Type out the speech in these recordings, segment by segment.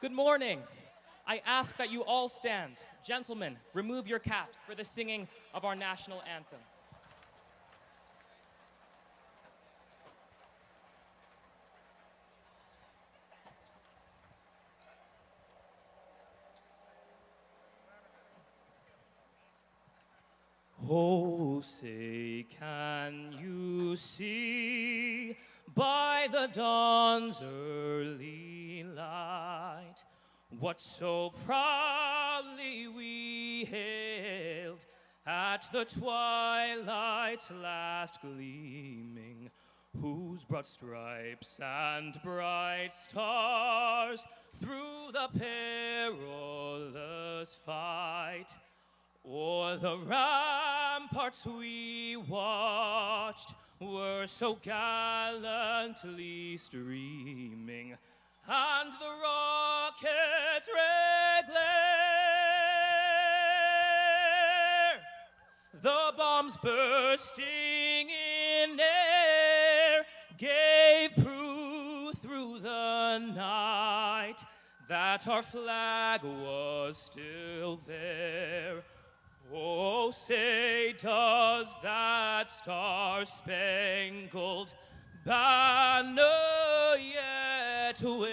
Good morning. I ask that you all stand. Gentlemen, remove your caps for the singing of our national anthem. Oh, say, can you see by the dawn's early light what so proudly we hailed at the twilight's last gleaming, whose broad stripes and bright stars through the perilous fight o'er the ramparts we watched were so gallantly streaming, and the rocket's red glare, the bombs bursting in air, gave proof through the night that our flag was still there. Oh, say, does that star-spangled banner yet wave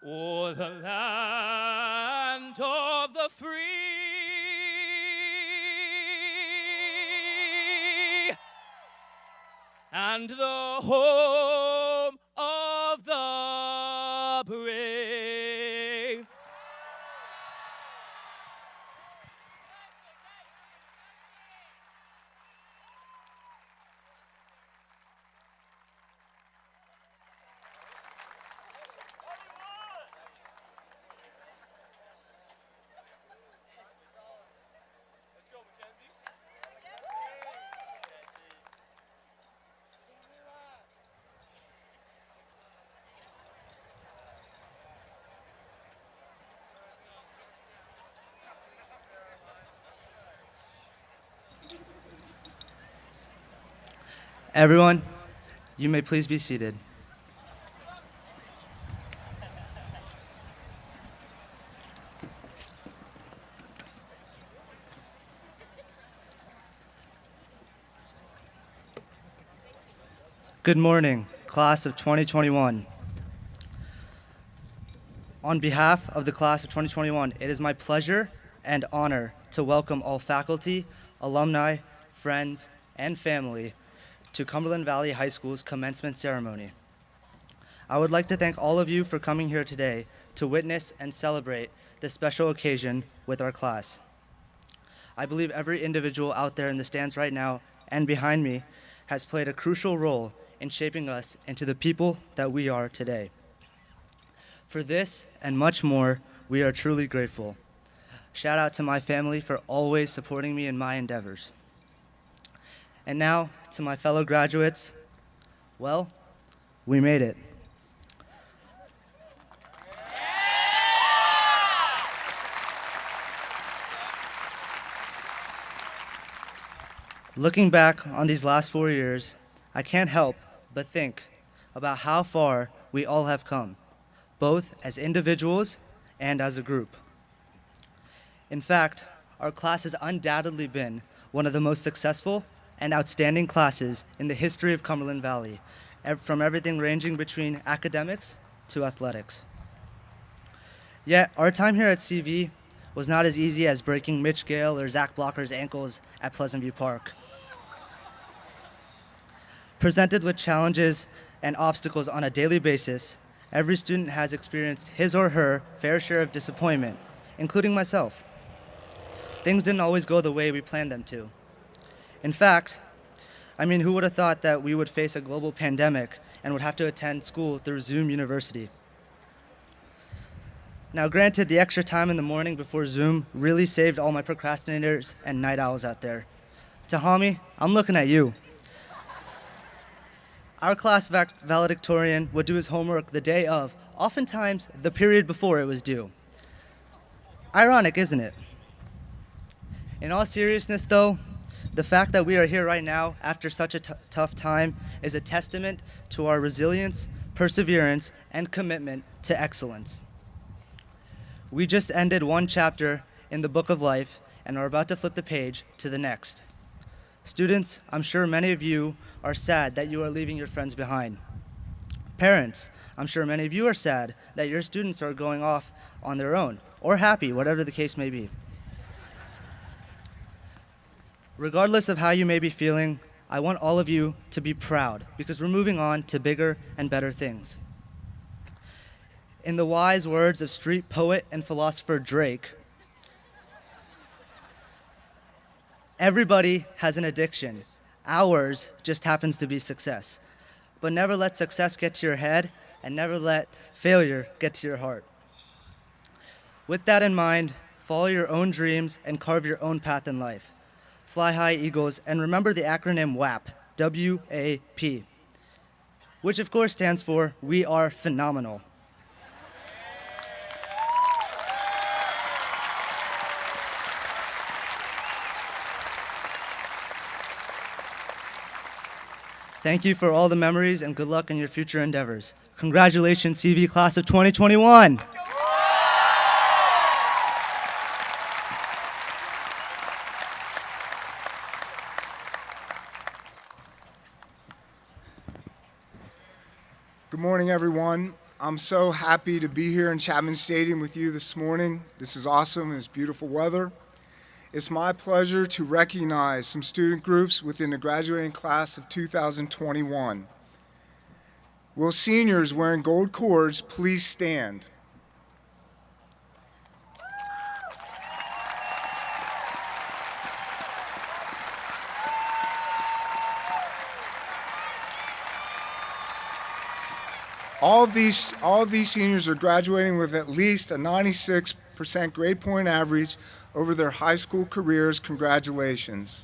o'er the land of the free and the home of the brave? Everyone, you may please be seated. Good morning, class of 2021. On behalf of the class of 2021, it is my pleasure and honor to welcome all faculty, alumni, friends, and family to Cumberland Valley High School's commencement ceremony. I would like to thank all of you for coming here today to witness and celebrate this special occasion with our class. I believe every individual out there in the stands right now and behind me has played a crucial role in shaping us into the people that we are today. For this and much more, we are truly grateful. Shout out to my family for always supporting me in my endeavors. And now, to my fellow graduates, well, we made it. Looking back on these last 4 years, I can't help but think about how far we all have come, both as individuals and as a group. In fact, our class has undoubtedly been one of the most successful and outstanding classes in the history of Cumberland Valley, from everything ranging between academics to athletics. Yet, our time here at CV was not as easy as breaking Mitch Gale or Zach Blocker's ankles at Pleasant View Park. Presented with challenges and obstacles on a daily basis, every student has experienced his or her fair share of disappointment, including myself. Things didn't always go the way we planned them to. In fact, who would have thought that we would face a global pandemic and would have to attend school through Zoom University? Now, granted, the extra time in the morning before Zoom really saved all my procrastinators and night owls out there. Tahami, I'm looking at you. Our class valedictorian would do his homework the day of, oftentimes the period before it was due. Ironic, isn't it? In all seriousness, though, the fact that we are here right now after such a tough time is a testament to our resilience, perseverance, and commitment to excellence. We just ended one chapter in the book of life and are about to flip the page to the next. Students, I'm sure many of you are sad that you are leaving your friends behind. Parents, I'm sure many of you are sad that your students are going off on their own, or happy, whatever the case may be. Regardless of how you may be feeling, I want all of you to be proud because we're moving on to bigger and better things. In the wise words of street poet and philosopher Drake, everybody has an addiction. Ours just happens to be success. But never let success get to your head and never let failure get to your heart. With that in mind, follow your own dreams and carve your own path in life. Fly high, Eagles, and remember the acronym WAP, W-A-P, which of course stands for We Are Phenomenal. Thank you for all the memories and good luck in your future endeavors. Congratulations, CV Class of 2021. Good morning, everyone. I'm so happy to be here in Chapman Stadium with you this morning. This is awesome and it's beautiful weather. It's my pleasure to recognize some student groups within the graduating class of 2021. Will seniors wearing gold cords please stand? All of these seniors are graduating with at least a 96% grade point average over their high school careers. Congratulations.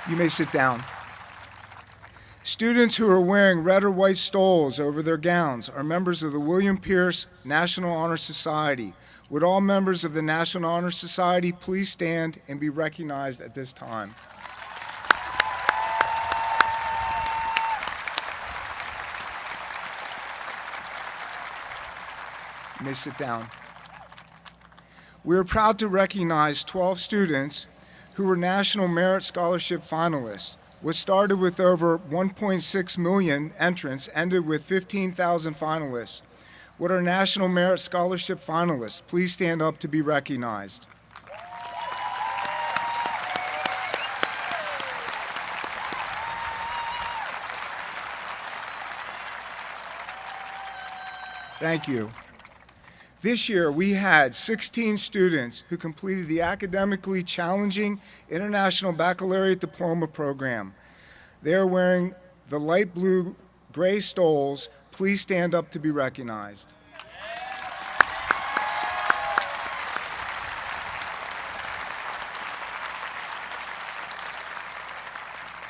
You may sit down. Students who are wearing red or white stoles over their gowns are members of the William Pierce National Honor Society. Would all members of the National Honor Society please stand and be recognized at this time? You may sit down. We are proud to recognize 12 students who were National Merit Scholarship finalists. What started with over 1.6 million entrants ended with 15,000 finalists. What are National Merit Scholarship finalists? Please stand up to be recognized. Thank you. This year, we had 16 students who completed the academically challenging International Baccalaureate Diploma program. They are wearing the light blue gray stoles. Please stand up to be recognized.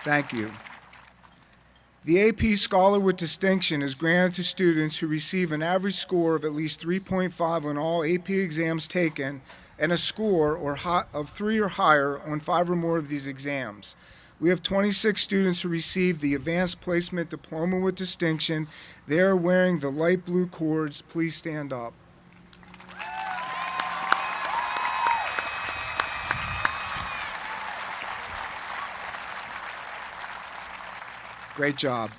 Thank you. The AP Scholar with Distinction is granted to students who receive an average score of at least 3.5 on all AP exams taken and a score of 3 or higher on 5 or more of these exams. We have 26 students who received the Advanced Placement Diploma with Distinction. They are wearing the light blue cords. Please stand up. Great job.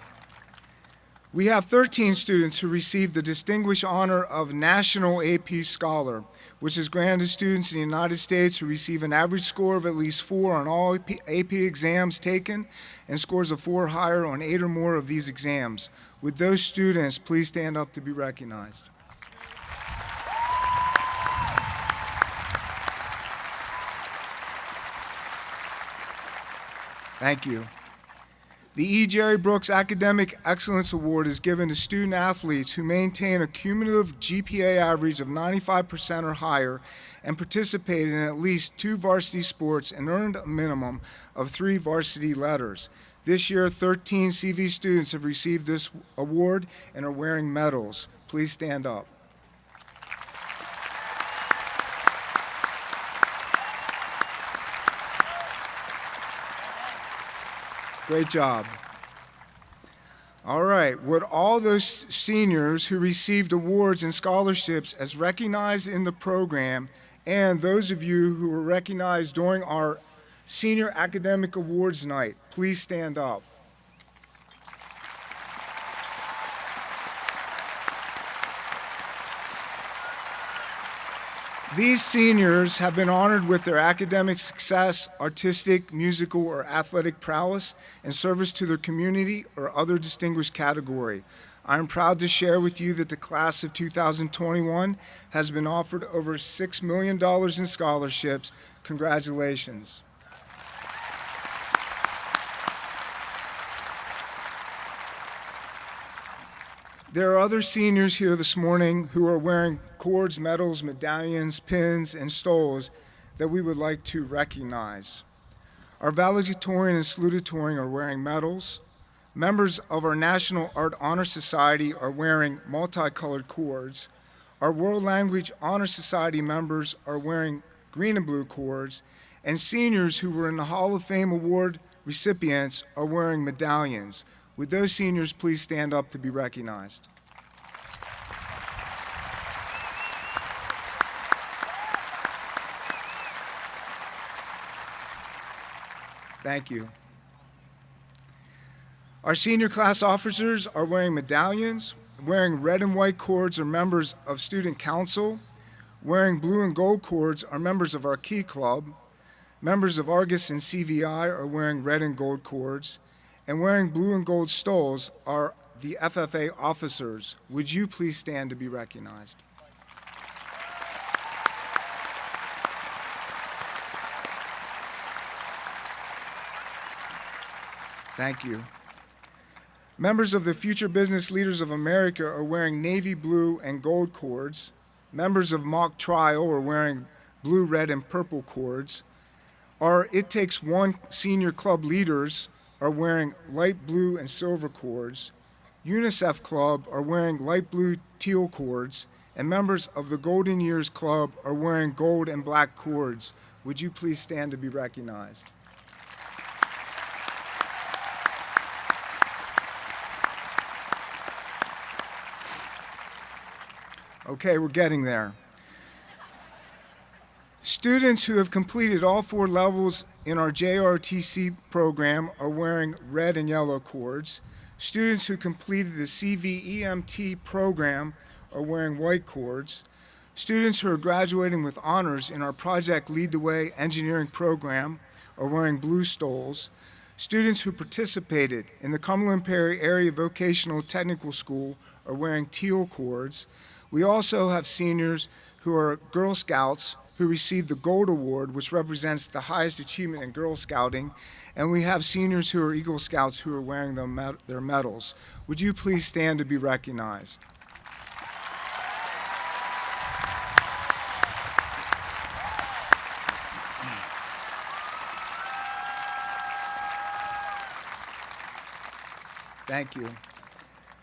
We have 13 students who received the distinguished honor of National AP Scholar, which is granted to students in the United States who receive an average score of at least 4 on all AP exams taken and scores of 4 or higher on 8 or more of these exams. Would those students please stand up to be recognized? Thank you. The E. Jerry Brooks Academic Excellence Award is given to student athletes who maintain a cumulative GPA average of 95% or higher and participated in at least 2 varsity sports and earned a minimum of 3 varsity letters. This year, 13 CV students have received this award and are wearing medals. Please stand up. Great job. All right, would all those seniors who received awards and scholarships as recognized in the program, and those of you who were recognized during our Senior Academic Awards Night, please stand up. These seniors have been honored with their academic success, artistic, musical, or athletic prowess, and service to their community or other distinguished category. I am proud to share with you that the class of 2021 has been offered over $6 million in scholarships. Congratulations. There are other seniors here this morning who are wearing cords, medals, medallions, pins, and stoles that we would like to recognize. Our valedictorian and salutatorian are wearing medals. Members of our National Art Honor Society are wearing multicolored cords. Our World Language Honor Society members are wearing green and blue cords. And seniors who were in the Hall of Fame award recipients are wearing medallions. Would those seniors please stand up to be recognized? Thank you. Our senior class officers are wearing medallions. Wearing red and white cords are members of Student Council. Wearing blue and gold cords are members of our Key Club. Members of Argus and CVI are wearing red and gold cords. And wearing blue and gold stoles are the FFA officers. Would you please stand to be recognized? Thank you. Members of the Future Business Leaders of America are wearing navy blue and gold cords. Members of Mock Trial are wearing blue, red, and purple cords. Our It Takes One senior club leaders are wearing light blue and silver cords. UNICEF Club are wearing light blue teal cords, and members of the Golden Years Club are wearing gold and black cords. Would you please stand to be recognized? Okay, we're getting there. Students who have completed all 4 levels in our JRTC program are wearing red and yellow cords. Students who completed the CVEMT program are wearing white cords. Students who are graduating with honors in our Project Lead the Way engineering program are wearing blue stoles. Students who participated in the Cumberland Perry Area Vocational Technical School are wearing teal cords. We also have seniors who are Girl Scouts who received the Gold Award, which represents the highest achievement in Girl Scouting, and we have seniors who are Eagle Scouts who are wearing their medals. Would you please stand to be recognized? Thank you.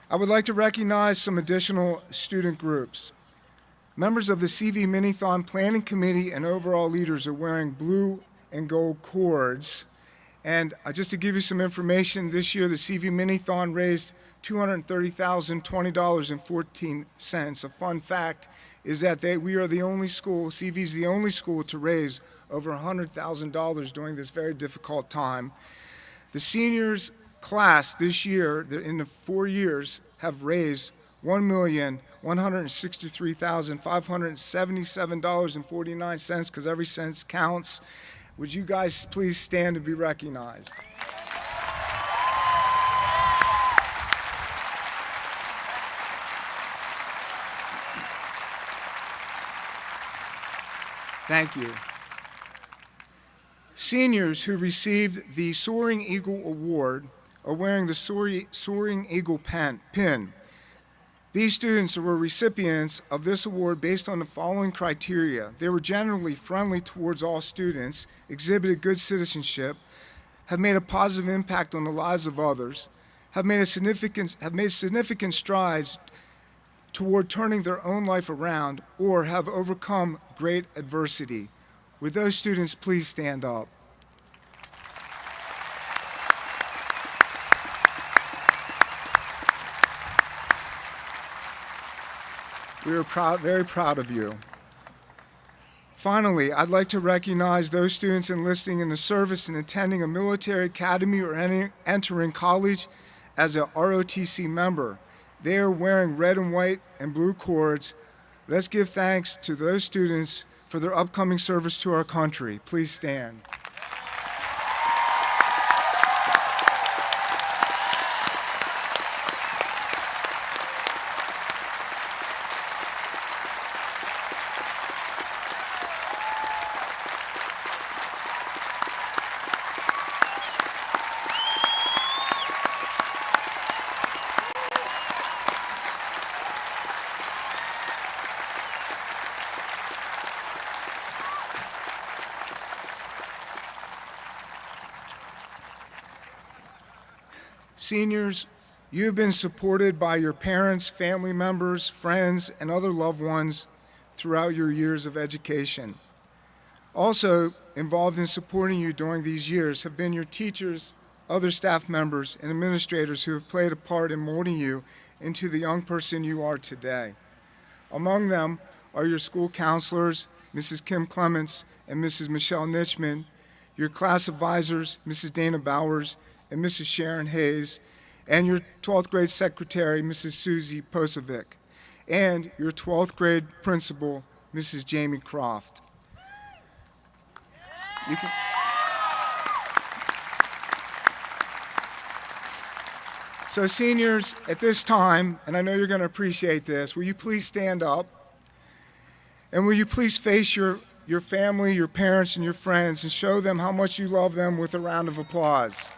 I would like to recognize some additional student groups. Members of the CV Minithon Planning Committee and overall leaders are wearing blue and gold cords. And just to give you some information, this year the CV Minithon raised $230,020.14. A fun fact is that we are the only school, CV is the only school to raise over $100,000 during this very difficult time. The seniors class this year, in the 4 years, have raised $1,163,577.49 because every cent counts. Would you guys please stand to be recognized? Thank you. Seniors who received the Soaring Eagle Award are wearing the Soaring Eagle pin. These students were recipients of this award based on the following criteria. They were generally friendly towards all students, exhibited good citizenship, have made a positive impact on the lives of others, have made significant strides toward turning their own life around, or have overcome great adversity. Would those students please stand up? We are very proud of you. Finally, I'd like to recognize those students enlisting in the service and attending a military academy or entering college as a ROTC member. They are wearing red and white and blue cords. Let's give thanks to those students for their upcoming service to our country. Please stand. Seniors, you've been supported by your parents, family members, friends, and other loved ones throughout your years of education. Also involved in supporting you during these years have been your teachers, other staff members, and administrators who have played a part in molding you into the young person you are today. Among them are your school counselors, Mrs. Kim Clements and Mrs. Michelle Nitchman, your class advisors, Mrs. Dana Bowers and Mrs. Sharon Hayes, and your 12th grade secretary, Mrs. Susie Posovic, and your 12th grade principal, Mrs. Jamie Croft. So seniors, at this time, and I know you're going to appreciate this, will you please stand up? And will you please face your family, your parents, and your friends and show them how much you love them with a round of applause.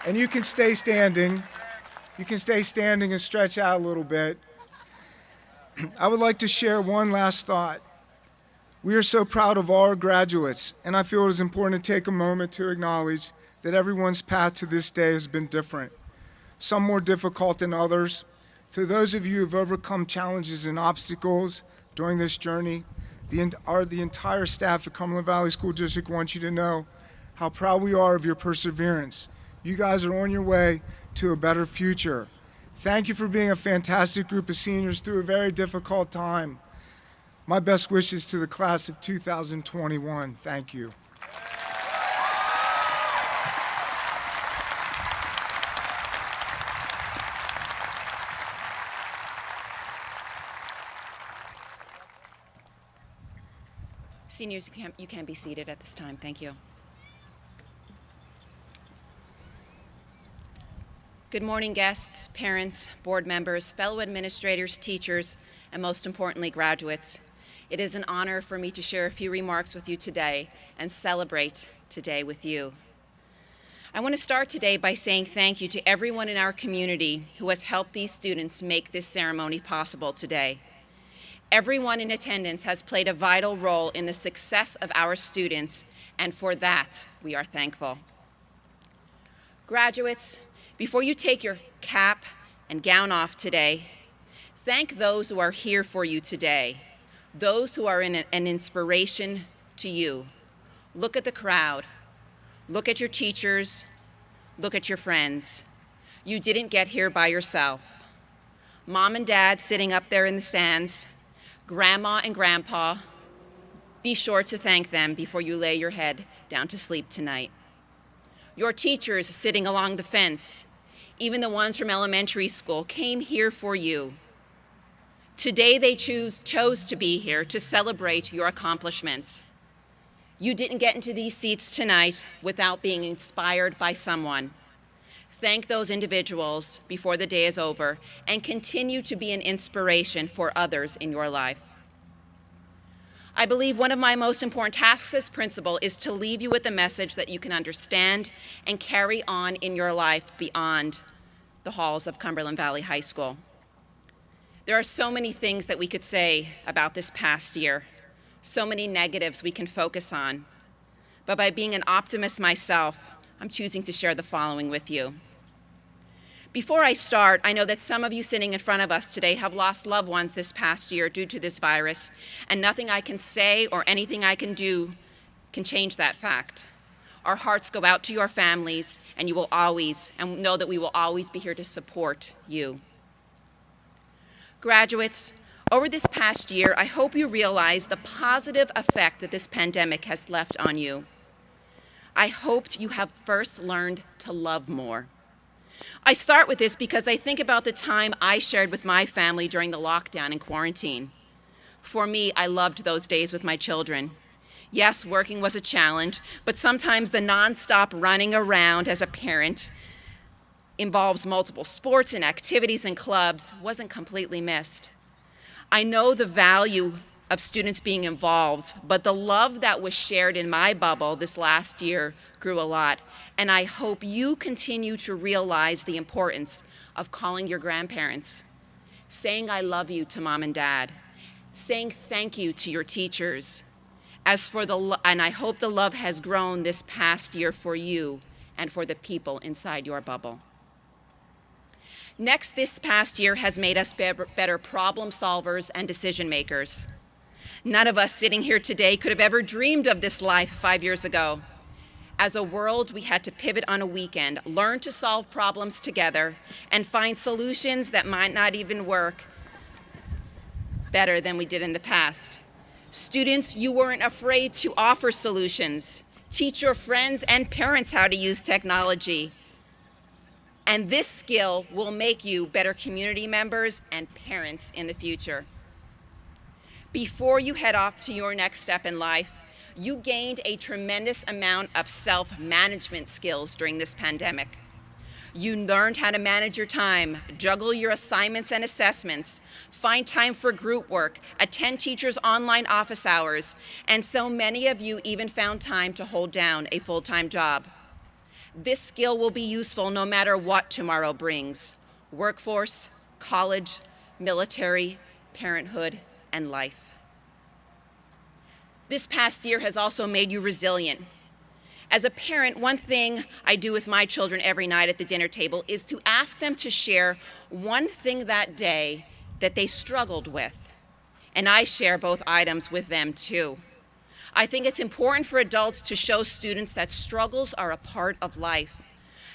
And you can stay standing. You can stay standing and stretch out a little bit. I would like to share one last thought. We are so proud of all our graduates, and I feel it is important to take a moment to acknowledge that everyone's path to this day has been different, some more difficult than others. To those of you who have overcome challenges and obstacles during this journey, the entire staff at Cumberland Valley School District wants you to know how proud we are of your perseverance. You guys are on your way to a better future. Thank you for being a fantastic group of seniors through a very difficult time. My best wishes to the class of 2021. Thank you. Seniors, you can be seated at this time. Thank you. Good morning, guests, parents, board members, fellow administrators, teachers, and most importantly, graduates. It is an honor for me to share a few remarks with you today and celebrate today with you. I want to start today by saying thank you to everyone in our community who has helped these students make this ceremony possible today. Everyone in attendance has played a vital role in the success of our students, and for that, we are thankful. Graduates, before you take your cap and gown off today, thank those who are here for you today, those who are an inspiration to you. Look at the crowd. Look at your teachers. Look at your friends. You didn't get here by yourself. Mom and Dad sitting up there in the stands, Grandma and Grandpa, be sure to thank them before you lay your head down to sleep tonight. Your teachers sitting along the fence, even the ones from elementary school, came here for you. Today they chose to be here to celebrate your accomplishments. You didn't get into these seats tonight without being inspired by someone. Thank those individuals before the day is over, and continue to be an inspiration for others in your life. I believe one of my most important tasks as principal is to leave you with a message that you can understand and carry on in your life beyond the halls of Cumberland Valley High School. There are so many things that we could say about this past year, so many negatives we can focus on. But by being an optimist myself, I'm choosing to share the following with you. Before I start, I know that some of you sitting in front of us today have lost loved ones this past year due to this virus, and nothing I can say or anything I can do can change that fact. Our hearts go out to your families, and and know that we will always be here to support you. Graduates, over this past year, I hope you realize the positive effect that this pandemic has left on you. I hoped you have first learned to love more. I start with this because I think about the time I shared with my family during the lockdown and quarantine. For me, I loved those days with my children. Yes, working was a challenge, but sometimes the nonstop running around as a parent involves multiple sports and activities and clubs wasn't completely missed. I know the value of students being involved, but the love that was shared in my bubble this last year grew a lot, and I hope you continue to realize the importance of calling your grandparents, saying I love you to mom and dad, saying thank you to your teachers. And I hope the love has grown this past year for you and for the people inside your bubble. Next, this past year has made us better problem solvers and decision makers. None of us sitting here today could have ever dreamed of this life 5 years ago. As a world, we had to pivot on a weekend, learn to solve problems together, and find solutions that might not even work better than we did in the past. Students, you weren't afraid to offer solutions. Teach your friends and parents how to use technology. And this skill will make you better community members and parents in the future. Before you head off to your next step in life, you gained a tremendous amount of self-management skills during this pandemic. You learned how to manage your time, juggle your assignments and assessments, find time for group work, attend teachers' online office hours, and so many of you even found time to hold down a full-time job. This skill will be useful no matter what tomorrow brings: workforce, college, military, parenthood, and life. This past year has also made you resilient. As a parent, one thing I do with my children every night at the dinner table is to ask them to share one thing that day that they struggled with. And I share both items with them too. I think it's important for adults to show students that struggles are a part of life.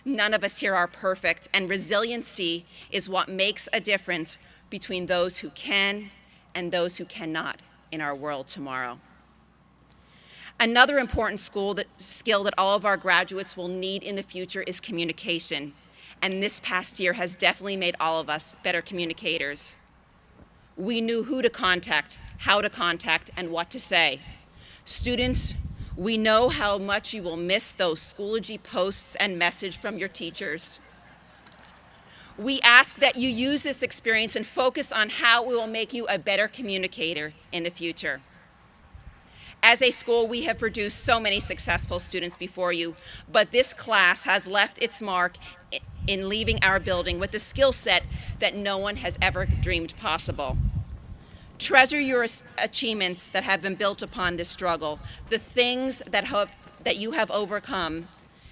None of us here are perfect, and resiliency is what makes a difference between those who can and those who cannot in our world tomorrow. Another important skill that all of our graduates will need in the future is communication. And this past year has definitely made all of us better communicators. We knew who to contact, how to contact, and what to say. Students, we know how much you will miss those Schoology posts and message from your teachers. We ask that you use this experience and focus on how it will make you a better communicator in the future. As a school, we have produced so many successful students before you, but this class has left its mark in leaving our building with a skill set that no one has ever dreamed possible. Treasure your achievements that have been built upon this struggle. The things that you have overcome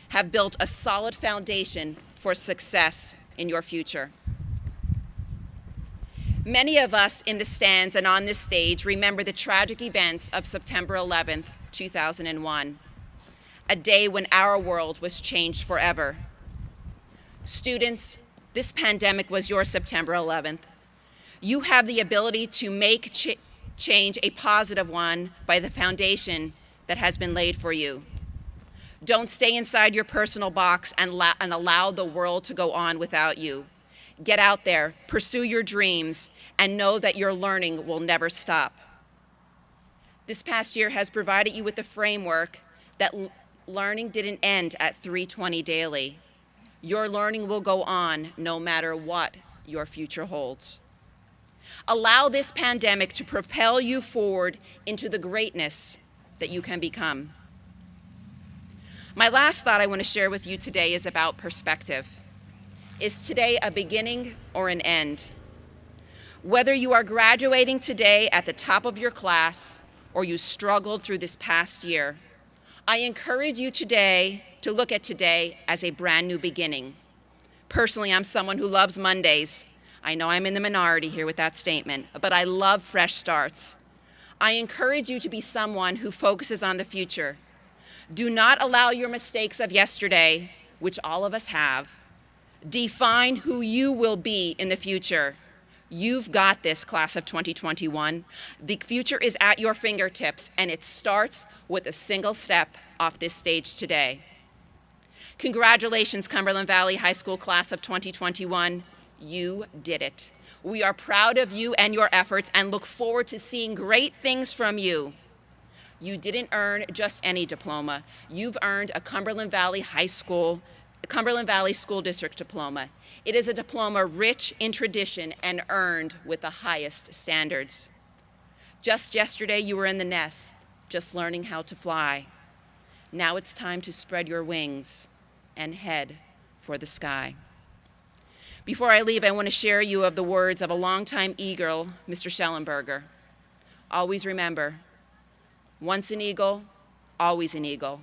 have built a solid foundation for success in your future. Many of us in the stands and on this stage remember the tragic events of September 11th, 2001, a day when our world was changed forever. Students, this pandemic was your September 11th. You have the ability to make change a positive one by the foundation that has been laid for you. Don't stay inside your personal box and allow the world to go on without you. Get out there, pursue your dreams, and know that your learning will never stop. This past year has provided you with the framework that learning didn't end at 3:20 daily. Your learning will go on no matter what your future holds. Allow this pandemic to propel you forward into the greatness that you can become. My last thought I want to share with you today is about perspective. Is today a beginning or an end? Whether you are graduating today at the top of your class or you struggled through this past year, I encourage you today to look at today as a brand new beginning. Personally, I'm someone who loves Mondays. I know I'm in the minority here with that statement, but I love fresh starts. I encourage you to be someone who focuses on the future. Do not allow your mistakes of yesterday, which all of us have, define who you will be in the future. You've got this, class of 2021. The future is at your fingertips, and it starts with a single step off this stage today. Congratulations, Cumberland Valley High School class of 2021. You did it. We are proud of you and your efforts and look forward to seeing great things from you. You didn't earn just any diploma. You've earned a Cumberland Valley School District diploma. It is a diploma rich in tradition and earned with the highest standards. Just yesterday, you were in the nest, just learning how to fly. Now it's time to spread your wings and head for the sky. Before I leave, I want to share you of the words of a longtime eagle, Mr. Schellenberger. Always remember, once an eagle, always an eagle.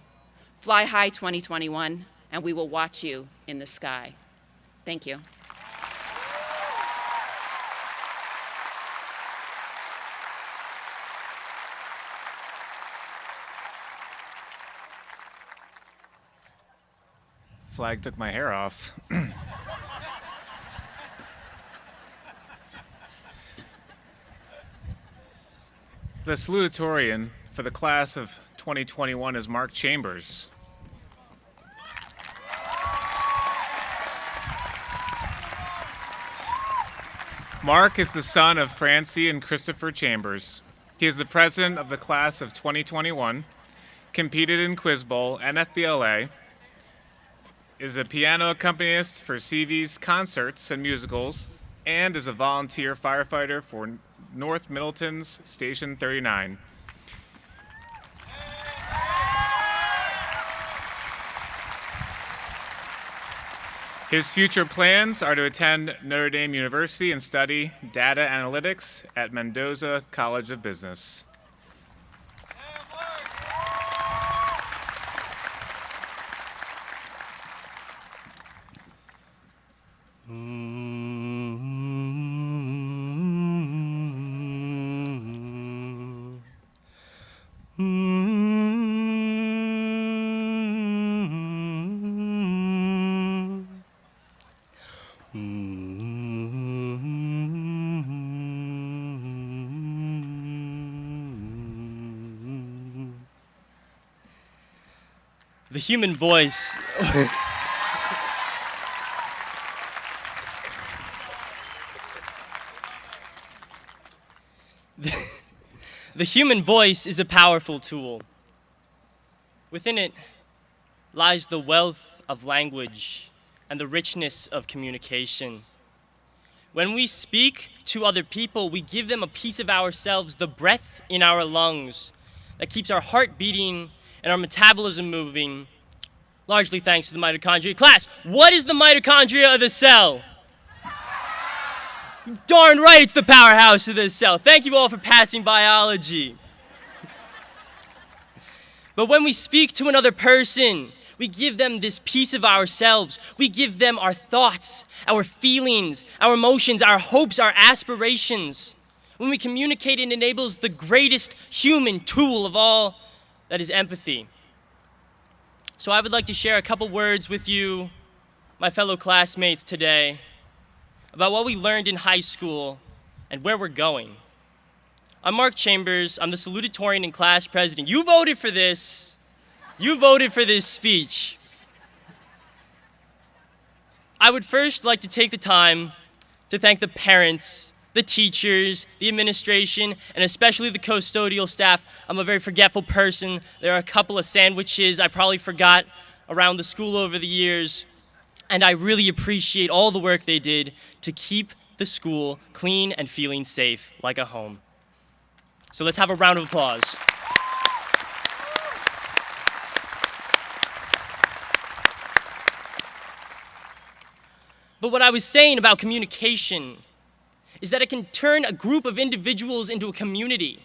Fly high 2021, and we will watch you in the sky. Thank you. Flag took my hair off. The salutatorian for the class of 2021 is Mark Chambers. Mark is the son of Francie and Christopher Chambers. He is the president of the class of 2021, competed in Quiz Bowl and FBLA, is a piano accompanist for CV's concerts and musicals, and is a volunteer firefighter for North Middleton's Station 39. His future plans are to attend Notre Dame University and study data analytics at Mendoza College of Business. The human voice. The human voice is a powerful tool. Within it lies the wealth of language and the richness of communication. When we speak to other people, we give them a piece of ourselves, the breath in our lungs that keeps our heart beating and our metabolism moving, largely thanks to the mitochondria. Class, what is the mitochondria of the cell? Darn right, it's the powerhouse of the cell. Thank you all for passing biology. But when we speak to another person, we give them this piece of ourselves. We give them our thoughts, our feelings, our emotions, our hopes, our aspirations. When we communicate, it enables the greatest human tool of all, that is empathy. So I would like to share a couple words with you, my fellow classmates, today about what we learned in high school and where we're going. I'm Mark Chambers. I'm the salutatorian and class president. You voted for this. You voted for this speech. I would first like to take the time to thank the parents, the teachers, the administration, and especially the custodial staff. I'm a very forgetful person. There are a couple of sandwiches I probably forgot around the school over the years. And I really appreciate all the work they did to keep the school clean and feeling safe like a home. So let's have a round of applause. But what I was saying about communication is that it can turn a group of individuals into a community.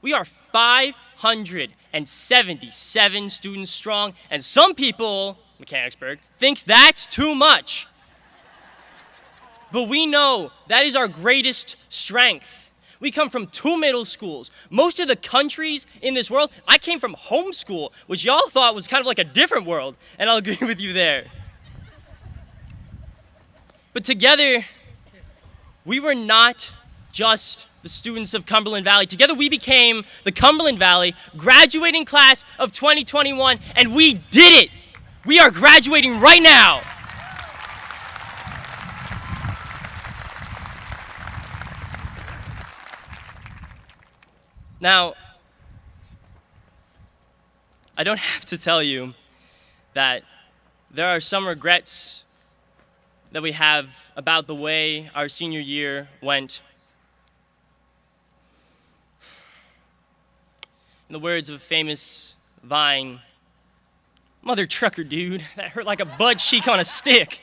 We are 577 students strong, and some people, Mechanicsburg, thinks that's too much. But we know that is our greatest strength. We come from 2 middle schools. Most of the countries in this world, I came from homeschool, which y'all thought was kind of like a different world, and I'll agree with you there. But together, we were not just the students of Cumberland Valley. Together we became the Cumberland Valley graduating class of 2021, and we did it. We are graduating right now. Now, I don't have to tell you that there are some regrets that we have about the way our senior year went. In the words of a famous Vine, "Mother trucker, dude, that hurt like a butt cheek on a stick."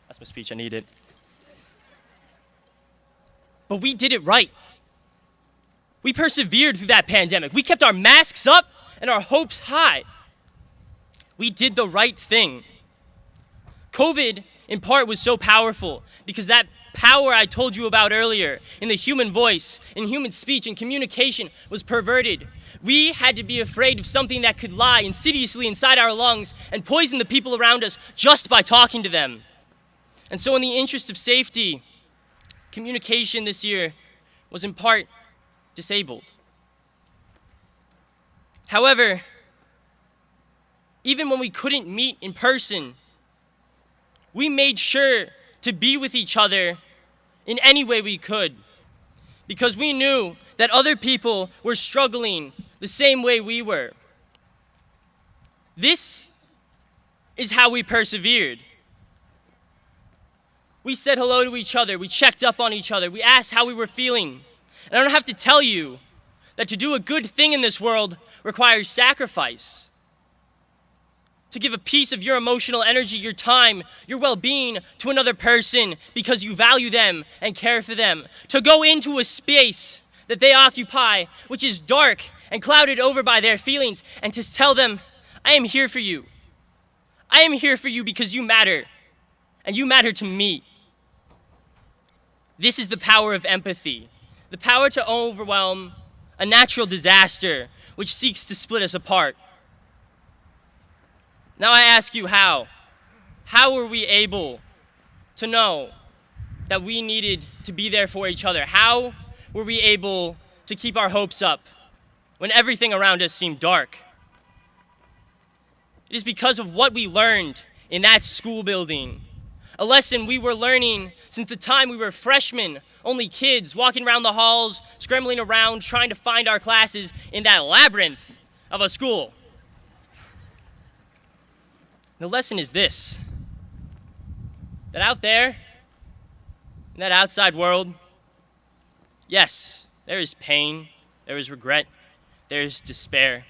That's my speech, I need it. But we did it right. We persevered through that pandemic. We kept our masks up and our hopes high. We did the right thing. COVID, in part, was so powerful because that power I told you about earlier in the human voice, in human speech, and communication was perverted. We had to be afraid of something that could lie insidiously inside our lungs and poison the people around us just by talking to them. And so in the interest of safety, communication this year was in part disabled. However, even when we couldn't meet in person, we made sure to be with each other in any way we could, because we knew that other people were struggling the same way we were. This is how we persevered. We said hello to each other, we checked up on each other, we asked how we were feeling. And I don't have to tell you that to do a good thing in this world requires sacrifice. To give a piece of your emotional energy, your time, your well-being to another person because you value them and care for them. To go into a space that they occupy, which is dark and clouded over by their feelings, and to tell them, I am here for you. I am here for you because you matter, and you matter to me. This is the power of empathy, the power to overwhelm a natural disaster which seeks to split us apart. Now I ask you how? How were we able to know that we needed to be there for each other? How were we able to keep our hopes up when everything around us seemed dark? It is because of what we learned in that school building. A lesson we were learning since the time we were freshmen, only kids walking around the halls, scrambling around, trying to find our classes in that labyrinth of a school. The lesson is this, that out there, in that outside world, yes, there is pain, there is regret, there is despair,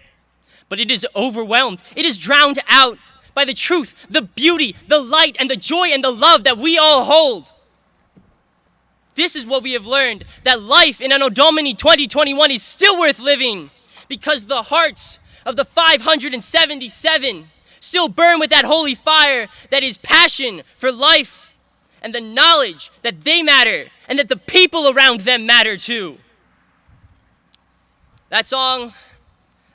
but it is overwhelmed, it is drowned out by the truth, the beauty, the light, and the joy and the love that we all hold. This is what we have learned, that life in Anno Domini 2021 is still worth living because the hearts of the 577 still burn with that holy fire that is passion for life and the knowledge that they matter and that the people around them matter too. That song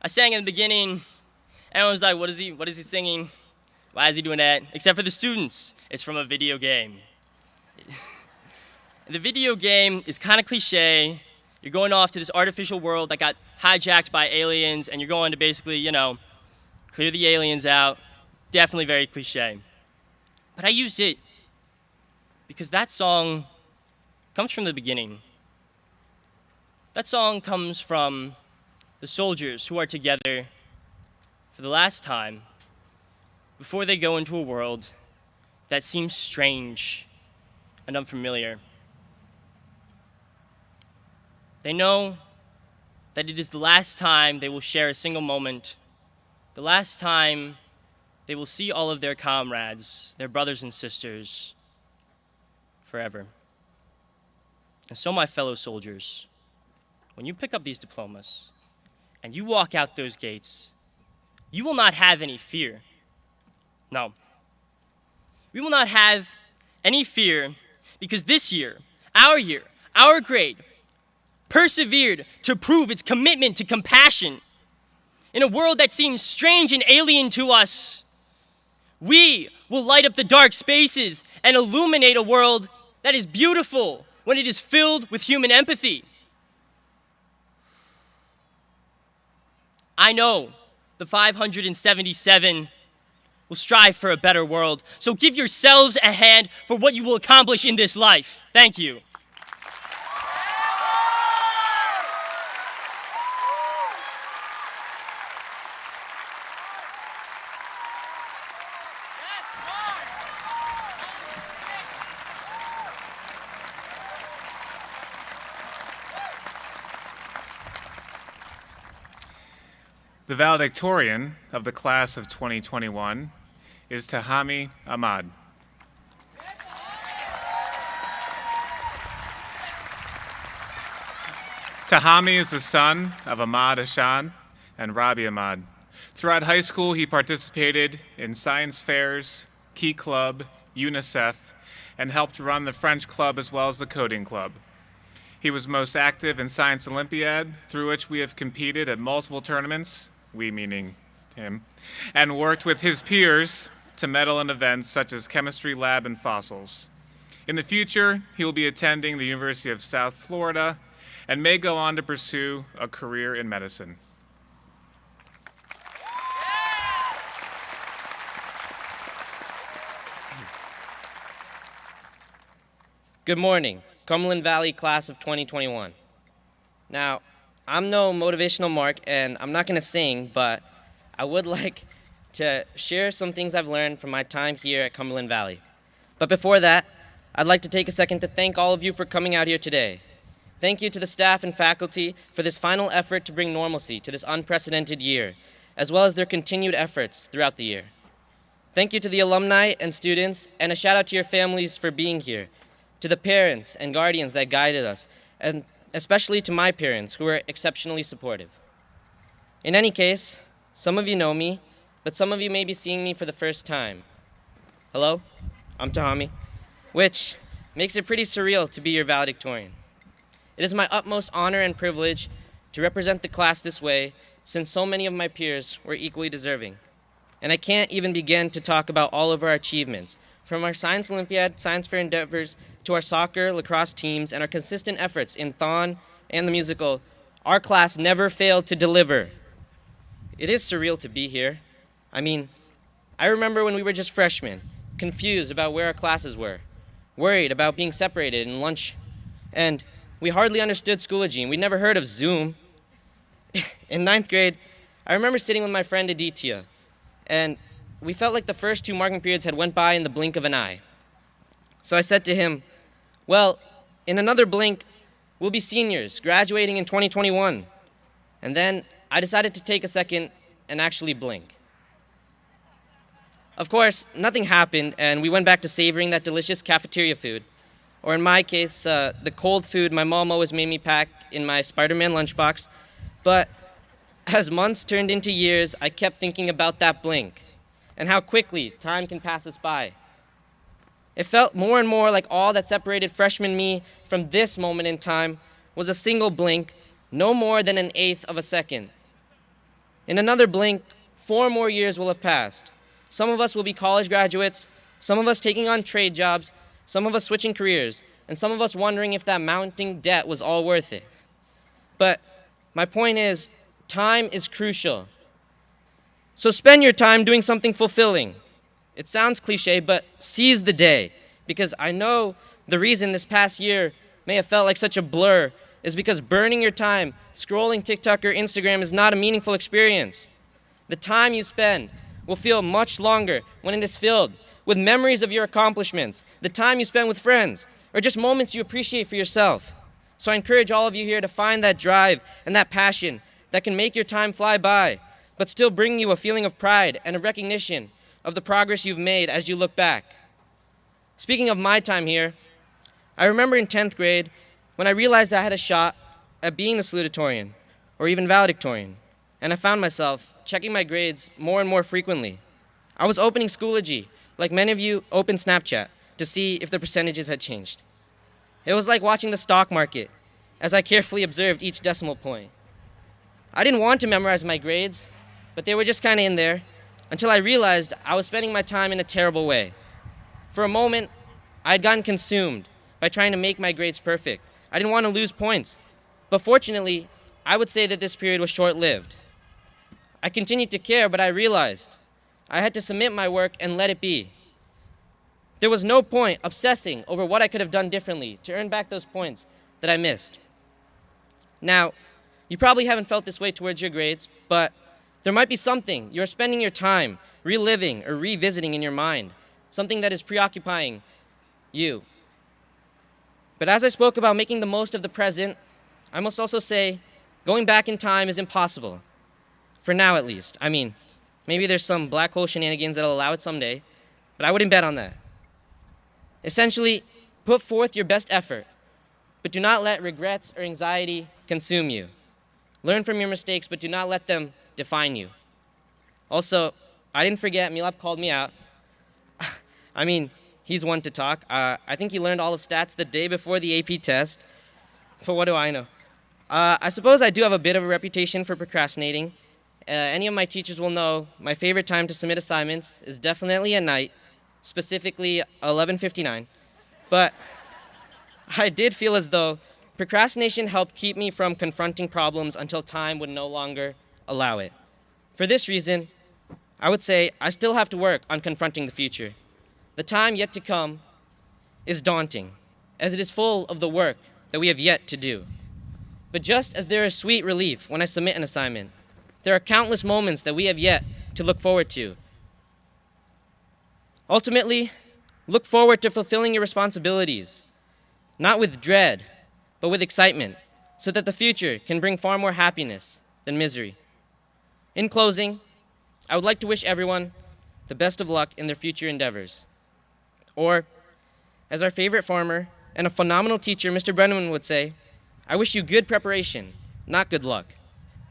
I sang in the beginning, everyone was like, what is he singing? Why is he doing that? Except for the students. It's from a video game. The video game is kind of cliche. You're going off to this artificial world that got hijacked by aliens, and you're going to basically, clear the aliens out. Definitely very cliche. But I used it because that song comes from the beginning. That song comes from the soldiers who are together for the last time before they go into a world that seems strange and unfamiliar. They know that it is the last time they will share a single moment, the last time they will see all of their comrades, their brothers and sisters, forever. And so, my fellow soldiers, when you pick up these diplomas and you walk out those gates, you will not have any fear. No. We will not have any fear because this year, our grade, persevered to prove its commitment to compassion. In a world that seems strange and alien to us, we will light up the dark spaces and illuminate a world that is beautiful when it is filled with human empathy. I know the 577 will strive for a better world, so give yourselves a hand for what you will accomplish in this life. Thank you. The valedictorian of the class of 2021 is Tahami Ahmad. Tahami is the son of Ahmad Ashan and Rabi Ahmad. Throughout high school, he participated in science fairs, Key Club, UNICEF, and helped run the French Club as well as the Coding Club. He was most active in Science Olympiad, through which we have competed at multiple tournaments, we meaning him, and worked with his peers to medal in events such as Chemistry Lab and Fossils. In the future, he will be attending the University of South Florida and may go on to pursue a career in medicine. Good morning, Cumberland Valley class of 2021. Now, I'm no motivational Mark, and I'm not going to sing, but I would like to share some things I've learned from my time here at Cumberland Valley. But before that, I'd like to take a second to thank all of you for coming out here today. Thank you to the staff and faculty for this final effort to bring normalcy to this unprecedented year, as well as their continued efforts throughout the year. Thank you to the alumni and students, and a shout out to your families for being here, to the parents and guardians that guided us, and especially to my parents, who were exceptionally supportive. In any case, some of you know me, but some of you may be seeing me for the first time. Hello, I'm Tahami, which makes it pretty surreal to be your valedictorian. It is my utmost honor and privilege to represent the class this way, since so many of my peers were equally deserving. And I can't even begin to talk about all of our achievements, from our Science Olympiad, Science Fair endeavors, to our soccer, lacrosse teams, and our consistent efforts in Thon and the musical. Our class never failed to deliver. It is surreal to be here. I mean, I remember when we were just freshmen, confused about where our classes were, worried about being separated in lunch, and we hardly understood Schoology, and we'd never heard of Zoom. In 9th grade, I remember sitting with my friend Aditya, and we felt like the first 2 marking periods had went by in the blink of an eye. So I said to him, well, in another blink, we'll be seniors, graduating in 2021. And then I decided to take a second and actually blink. Of course, nothing happened, and we went back to savoring that delicious cafeteria food. Or in my case, the cold food my mom always made me pack in my Spider-Man lunchbox. But as months turned into years, I kept thinking about that blink and how quickly time can pass us by. It felt more and more like all that separated freshman me from this moment in time was a single blink, no more than an eighth of a second. In another blink, 4 more years will have passed. Some of us will be college graduates, some of us taking on trade jobs, some of us switching careers, and some of us wondering if that mounting debt was all worth it. But my point is, time is crucial. So spend your time doing something fulfilling. It sounds cliche, but seize the day, because I know the reason this past year may have felt like such a blur is because burning your time scrolling TikTok or Instagram is not a meaningful experience. The time you spend will feel much longer when it is filled with memories of your accomplishments, the time you spend with friends, or just moments you appreciate for yourself. So I encourage all of you here to find that drive and that passion that can make your time fly by, but still bring you a feeling of pride and a recognition of the progress you've made as you look back. Speaking of my time here, I remember in 10th grade when I realized I had a shot at being the salutatorian or even valedictorian, and I found myself checking my grades more and more frequently. I was opening Schoology, like many of you open Snapchat, to see if the percentages had changed. It was like watching the stock market as I carefully observed each decimal point. I didn't want to memorize my grades, but they were just kind of in there until I realized I was spending my time in a terrible way. For a moment, I had gotten consumed by trying to make my grades perfect. I didn't want to lose points, but fortunately, I would say that this period was short-lived. I continued to care, but I realized I had to submit my work and let it be. There was no point obsessing over what I could have done differently to earn back those points that I missed. Now, you probably haven't felt this way towards your grades, but there might be something you're spending your time reliving or revisiting in your mind, something that is preoccupying you. But as I spoke about making the most of the present, I must also say going back in time is impossible. For now, at least. I mean, maybe there's some black hole shenanigans that'll allow it someday, but I wouldn't bet on that. Essentially, put forth your best effort, but do not let regrets or anxiety consume you. Learn from your mistakes, but do not let them define you. Also, I didn't forget, Milap called me out. I mean, he's one to talk. I think he learned all of stats the day before the AP test, but what do I know? I suppose I do have a bit of a reputation for procrastinating. Any of my teachers will know my favorite time to submit assignments is definitely at night, specifically 11:59. But I did feel as though procrastination helped keep me from confronting problems until time would no longer allow it. For this reason, I would say I still have to work on confronting the future. The time yet to come is daunting, as it is full of the work that we have yet to do. But just as there is sweet relief when I submit an assignment, there are countless moments that we have yet to look forward to. Ultimately, look forward to fulfilling your responsibilities, not with dread, but with excitement, so that the future can bring far more happiness than misery. In closing, I would like to wish everyone the best of luck in their future endeavors. Or, as our favorite farmer and a phenomenal teacher, Mr. Brenneman, would say, I wish you good preparation, not good luck.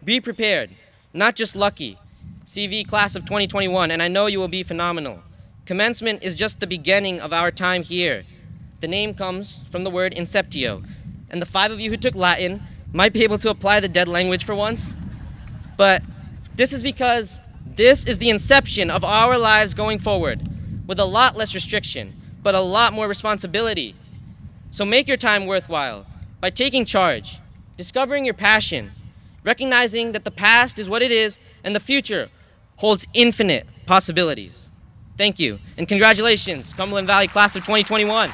Be prepared, not just lucky. CV class of 2021, and I know you will be phenomenal. Commencement is just the beginning of our time here. The name comes from the word inceptio, and the 5 of you who took Latin might be able to apply the dead language for once. But this is because this is the inception of our lives going forward, with a lot less restriction, but a lot more responsibility. So make your time worthwhile by taking charge, discovering your passion, recognizing that the past is what it is and the future holds infinite possibilities. Thank you, and congratulations, Cumberland Valley Class of 2021.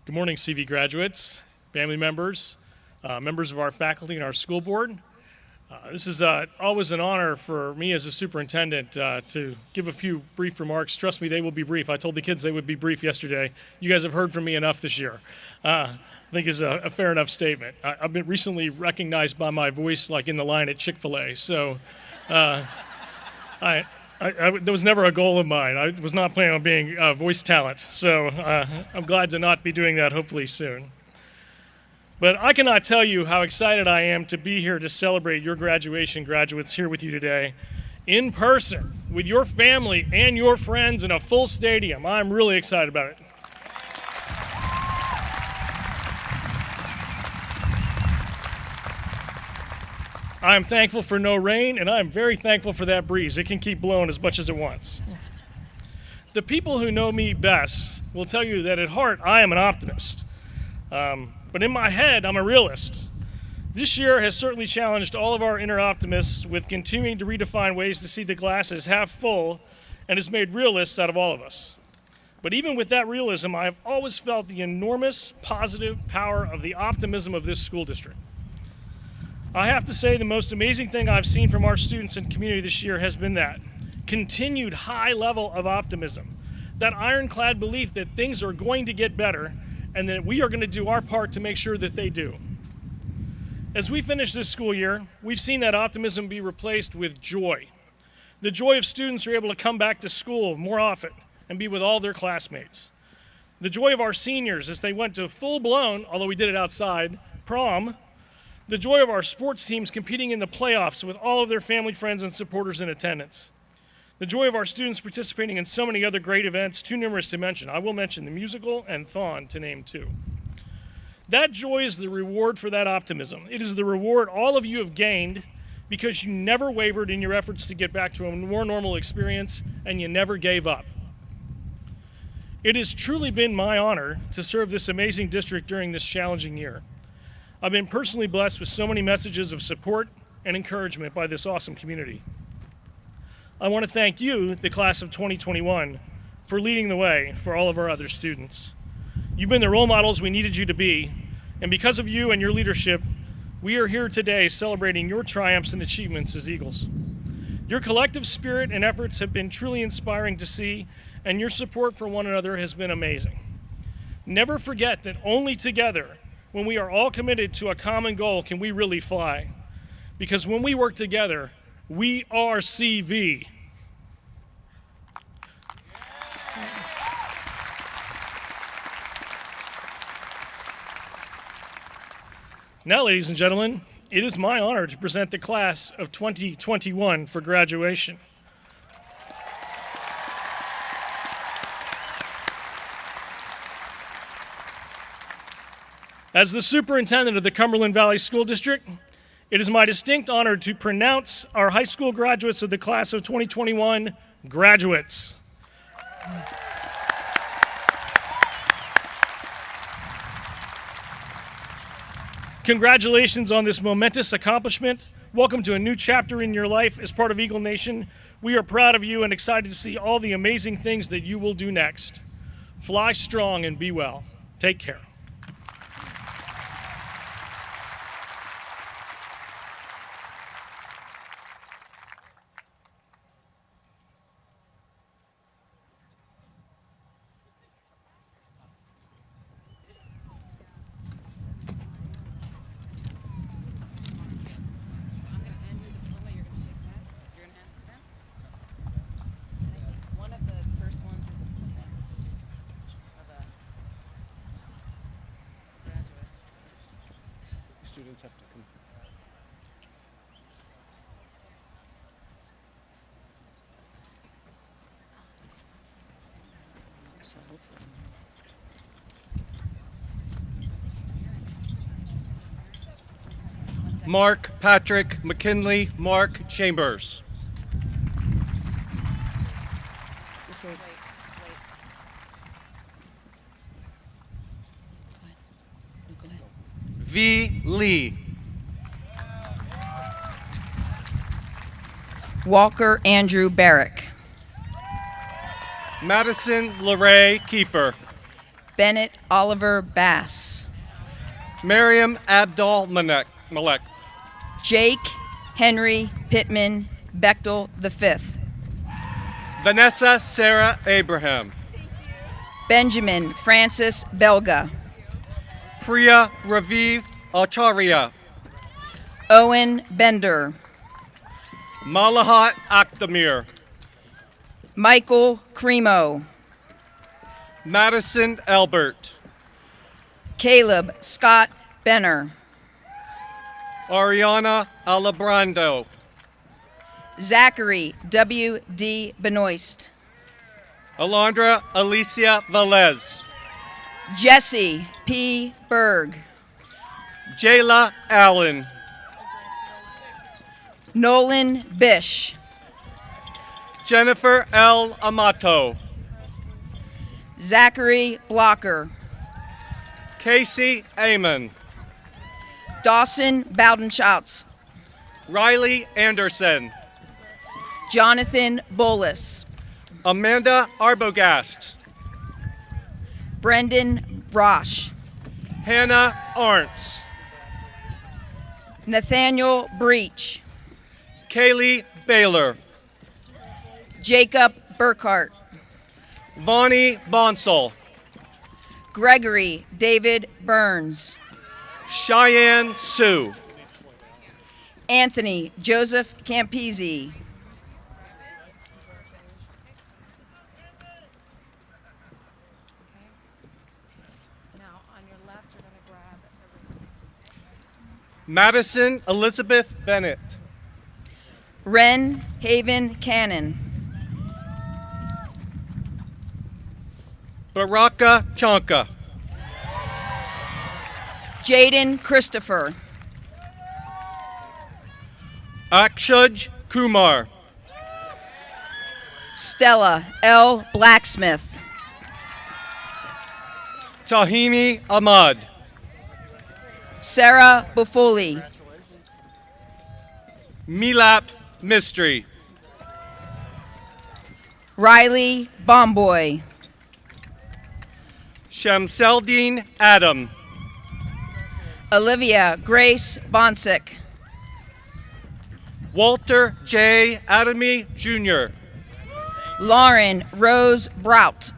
Good morning, CV graduates, family members, members of our faculty and our school board. This is always an honor for me as a superintendent to give a few brief remarks. Trust me, they will be brief. I told the kids they would be brief yesterday. You guys have heard from me enough this year. I think is a fair enough statement. I've been recently recognized by my voice like in the line at Chick-fil-A, so there was never a goal of mine. I was not planning on being voice talent, so I'm glad to not be doing that hopefully soon. But I cannot tell you how excited I am to be here to celebrate your graduation, graduates, here with you today, in person, with your family and your friends in a full stadium. I'm really excited about it. I am thankful for no rain, and I am very thankful for that breeze. It can keep blowing as much as it wants. The people who know me best will tell you that at heart, I am an optimist. But in my head, I'm a realist. This year has certainly challenged all of our inner optimists with continuing to redefine ways to see the glass as half full and has made realists out of all of us. But even with that realism, I have always felt the enormous positive power of the optimism of this school district. I have to say the most amazing thing I've seen from our students and community this year has been that continued high level of optimism, that ironclad belief that things are going to get better and that we are going to do our part to make sure that they do. As we finish this school year, we've seen that optimism be replaced with joy. The joy of students who are able to come back to school more often and be with all their classmates. The joy of our seniors as they went to full-blown, although we did it outside, prom. The joy of our sports teams competing in the playoffs with all of their family, friends, and supporters in attendance. The joy of our students participating in so many other great events, too numerous to mention. I will mention the musical and Thon, to name two. That joy is the reward for that optimism. It is the reward all of you have gained because you never wavered in your efforts to get back to a more normal experience and you never gave up. It has truly been my honor to serve this amazing district during this challenging year. I've been personally blessed with so many messages of support and encouragement by this awesome community. I want to thank you, the class of 2021, for leading the way for all of our other students. You've been the role models we needed you to be, and because of you and your leadership, we are here today celebrating your triumphs and achievements as Eagles. Your collective spirit and efforts have been truly inspiring to see, and your support for one another has been amazing. Never forget that only together, when we are all committed to a common goal, can we really fly. Because when we work together, we are CV. Now, ladies and gentlemen, it is my honor to present the class of 2021 for graduation. As the superintendent of the Cumberland Valley School District, it is my distinct honor to pronounce our high school graduates of the class of 2021 graduates. Congratulations on this momentous accomplishment. Welcome to a new chapter in your life as part of Eagle Nation. We are proud of you and excited to see all the amazing things that you will do next. Fly strong and be well. Take care. Students have to come. Mark Patrick McKinley, Mark Chambers. V. Lee. Walker Andrew Barrick. Madison LeRae Kiefer. Bennett Oliver Bass. Miriam Abdul Malek. Jake Henry Pittman Bechtel V. Vanessa Sarah Abraham. Benjamin Francis Belga. Priya Raviv Acharya. Owen Bender. Malahat Akhtamir. Michael Cremo. Madison Albert. Caleb Scott Benner. Ariana Alabrando. Zachary W. D. Benoist. Alondra Alicia Velez. Jesse P. Berg. Jayla Allen. Nolan Bish. Jennifer L. Amato. Zachary Blocker. Casey Amon. Dawson Bowdenschatz, Riley Anderson, Jonathan Bolus, Amanda Arbogast, Brendan Brosh, Hannah Arntz, Nathaniel Breach, Kaylee Baylor, Jacob Burkhart, Vonnie Bonsall, Gregory David Burns, Cheyenne Sue, Anthony Joseph Campisi, Madison Elizabeth Bennett, Ren Haven Cannon, Baraka Chonka, Jaden Christopher, Akshuj Kumar, Stella L. Blacksmith, Tahini Ahmad, Sarah Buffoli, Milap Mystery, Riley Bomboy, Shamseldine Adam, Olivia Grace Bonsick, Walter J. Adamy Jr., Lauren Rose Brout,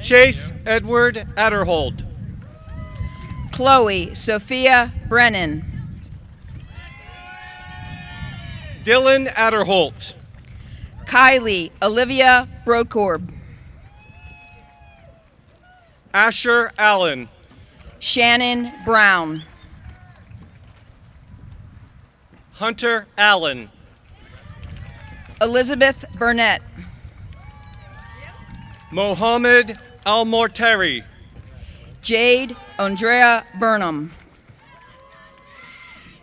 Chase Edward Adderhold, Chloe Sophia Brennan, Dylan Adderholt, Kylie Olivia Broadcorb, Asher Allen, Shannon Brown, Hunter Allen, Elizabeth Burnett, Mohammed Al-Morteri, Jade Andrea Burnham,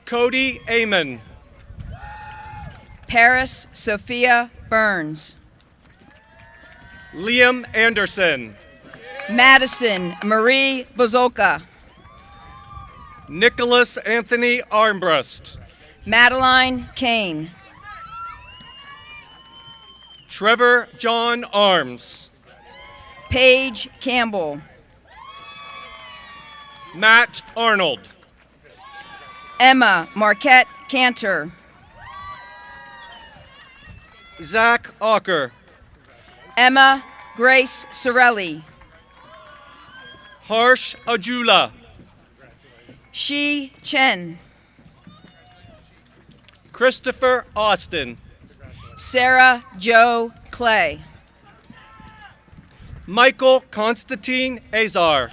Cody Amon, Paris Sophia Burns, Liam Anderson, Madison Marie Bozolka, Nicholas Anthony Armbrust, Madeline Kane, Trevor John Arms, Paige Campbell, Matt Arnold, Emma Marquette Cantor, Zach Ocker, Emma Grace Sorelli, Harsh Ajula, Shi Chen, Christopher Austin, Sarah Jo Clay, Michael Constantine Azar,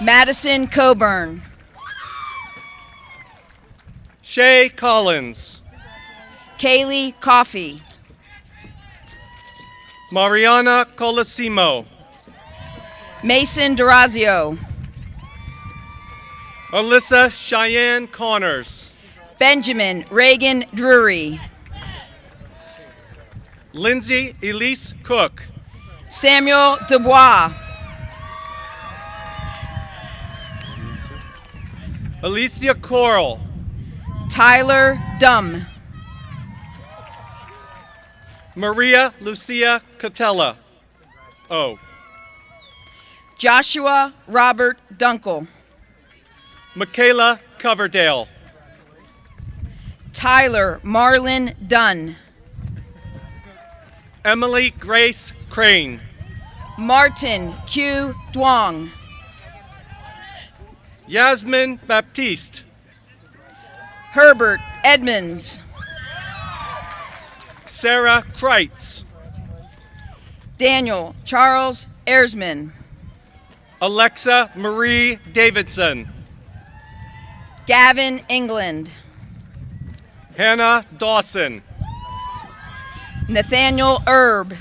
Madison Coburn, Shay Collins, Kaylee Coffey, Mariana Colosimo, Mason Durazio, Alyssa Cheyenne Connors, Benjamin Reagan Drury, Lindsay Elise Cook, Samuel Dubois, Alicia Coral, Tyler Dumb, Maria Lucia Catella, Joshua Robert Dunkel, Michaela Coverdale, Tyler Marlin Dunn, Emily Grace Crane, Martin Q. Duong, Yasmin Baptiste, Herbert Edmonds, Sarah Kreitz, Daniel Charles Ersman, Alexa Marie Davidson, Gavin England, Hannah Dawson, Nathaniel Erb,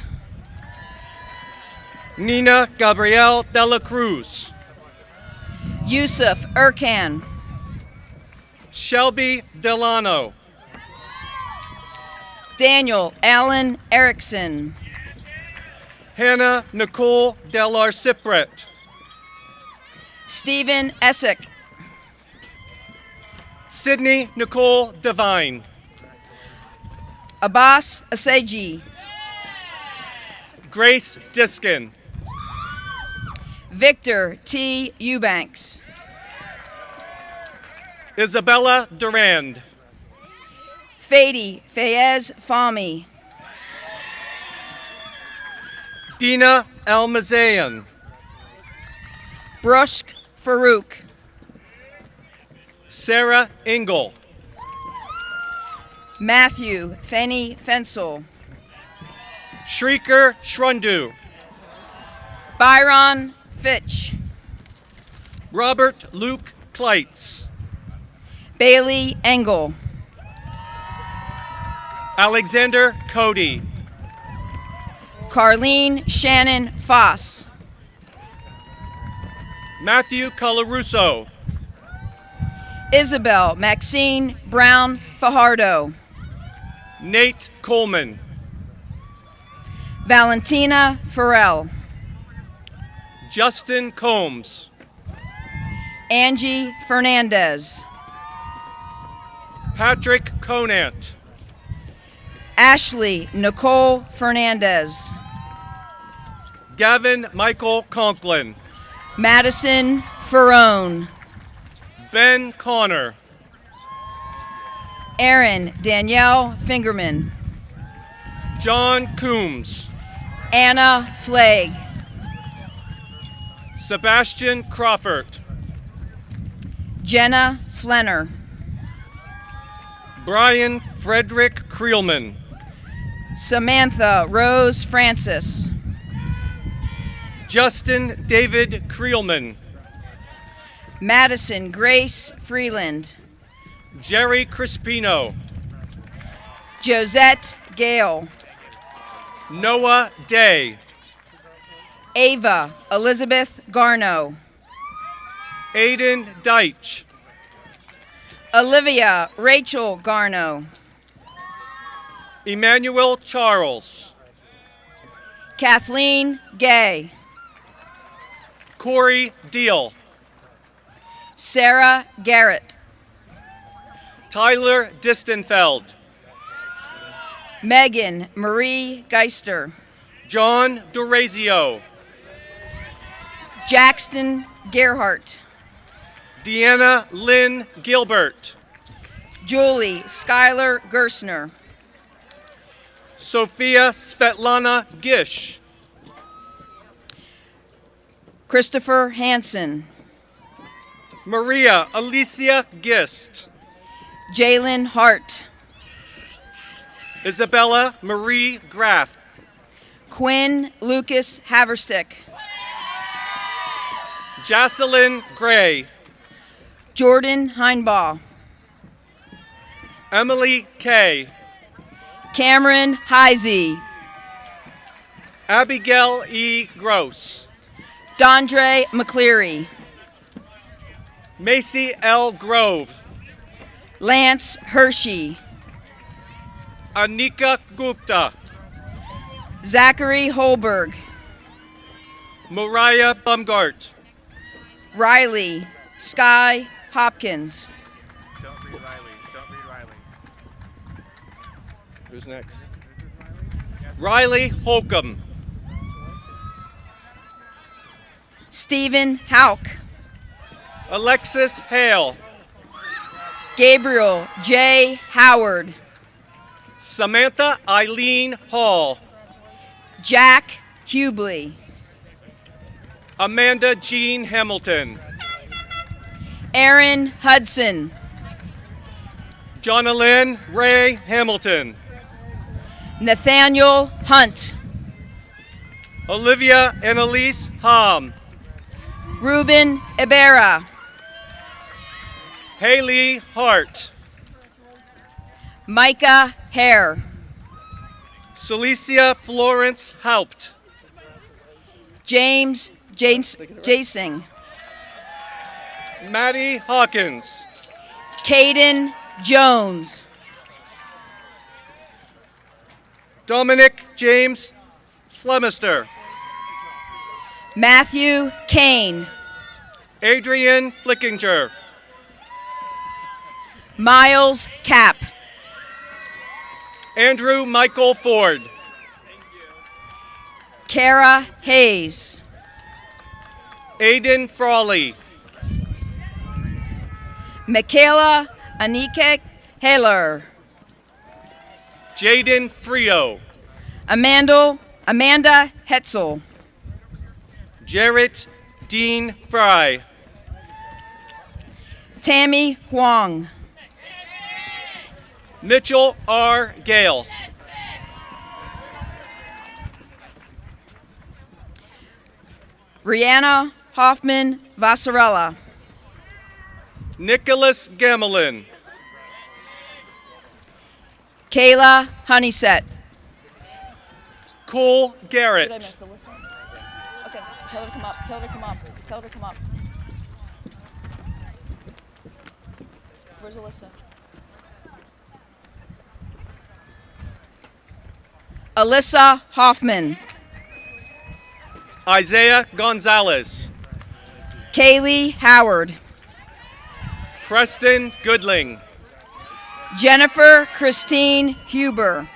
Nina Gabrielle Dela Cruz, Yusuf Erkan, Shelby Delano, Daniel Allen Erickson, Hannah Nicole Delar Sipret, Stephen Essick. Sydney Nicole Devine. Abbas Aseji. Grace Diskin. Victor T. Eubanks. Isabella Durand. Fadi Fayez Fahmy. Dina Almazayan. Brushk Farouk. Sarah Engel. Matthew Fenny Fensel. Shrieker Shrundu. Byron Fitch. Robert Luke Kleitz. Bailey Engel. Alexander Cody. Carlene Shannon Foss. Matthew Colarusso. Isabel Maxine Brown Fajardo. Nate Coleman. Valentina Farrell. Justin Combs. Angie Fernandez. Patrick Conant. Ashley Nicole Fernandez. Gavin Michael Conklin. Madison Ferrone. Ben Connor. Erin Danielle Fingerman. John Coombs. Anna Flagg. Sebastian Crawford. Jenna Flenner. Brian Frederick Creelman. Samantha Rose Francis. Justin David Creelman. Madison Grace Freeland. Jerry Crispino. Josette Gale. Noah Day. Ava Elizabeth Garno. Aiden Deitch. Olivia Rachel Garno. Emmanuel Charles. Kathleen Gay. Corey Deal. Sarah Garrett. Tyler Distenfeld. Megan Marie Geister. John Durazio. Jackson Gerhart. Deanna Lynn Gilbert. Julie Schuyler Gersner. Sophia Svetlana Gish. Christopher Hansen. Maria Alicia Gist. Jalen Hart. Isabella Marie Graff. Quinn Lucas Haverstick. Jocelyn Gray. Jordan Heinbaugh. Emily Kay. Cameron Heisey. Abigail E. Gross. Dondre McCleary. Macy L. Grove. Lance Hershey. Anika Gupta. Zachary Holberg. Mariah Bumgart. Riley Sky Hopkins. Don't read Riley. Don't read Riley. Who's next? Riley Holcomb. Stephen Hauk. Alexis Hale. Gabriel J. Howard. Samantha Eileen Hall. Jack Hubley. Amanda Jean Hamilton. Aaron Hudson. Jonalyn Ray Hamilton. Nathaniel Hunt. Olivia Annalise Hom. Ruben Ibarra. Haley Hart. Micah Hare. Celicia Florence Haupt. James Jasing. Maddie Hawkins. Caden Jones. Dominic James Flemister. Matthew Kane. Adrian Flickinger. Miles Cap. Andrew Michael Ford. Kara Hayes. Aiden Frawley. Michaela Anike Haler. Jaden Frio. Amanda Hetzel. Jarrett Dean Fry. Tammy Huang. Mitchell R. Gale. Rihanna Hoffman Vassarella. Nicholas Gamelin. Kayla Honeyset. Cole Garrett. Alyssa? Okay, tell her to come up. Tell her to come up. Tell her to come up. Where's Alyssa? Alyssa Hoffman. Isaiah Gonzalez. Kaylee Howard. Preston Goodling. Jennifer Christine Huber.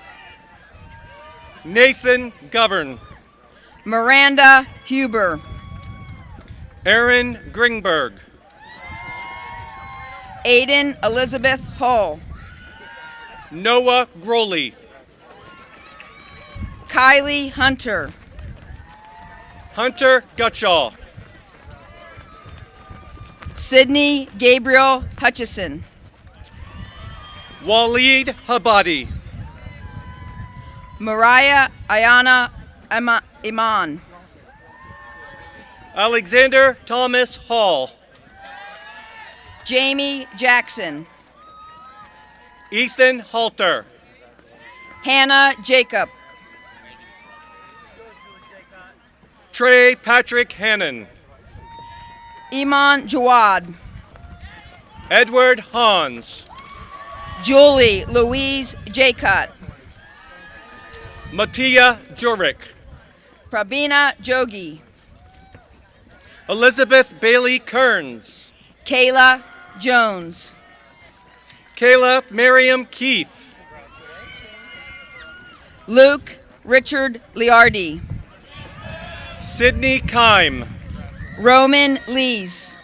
Nathan Govern. Miranda Huber. Aaron Gringberg. Aiden Elizabeth Hall. Noah Groley. Kylie Hunter. Hunter Gutschall. Sydney Gabriel Hutchison. Waleed Habadi. Mariah Ayana Iman. Alexander Thomas Hall. Jamie Jackson. Ethan Halter. Hannah Jacob. Trey Patrick Hannon. Iman Jawad. Edward Hans. Julie Louise Jaycott. Mattia Jurek. Prabina Jogi. Elizabeth Bailey Kearns. Kayla Jones. Kayla Miriam Keith. Luke Richard Liardi. Sydney Kime. Roman Lees.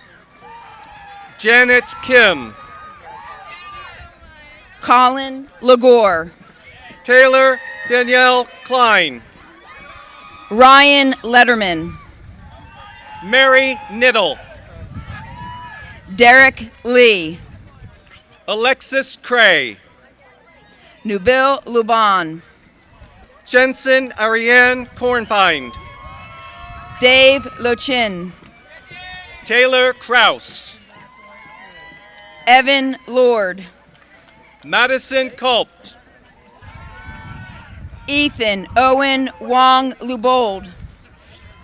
Janet Kim. Colin Lagore. Taylor Danielle Klein. Ryan Letterman. Mary Niddle. Derek Lee. Alexis Cray. Nubil Luban. Jensen Ariane Kornfind. Dave Lochin. Taylor Kraus. Evan Lord. Madison Culpt. Ethan Owen Wong Lubold.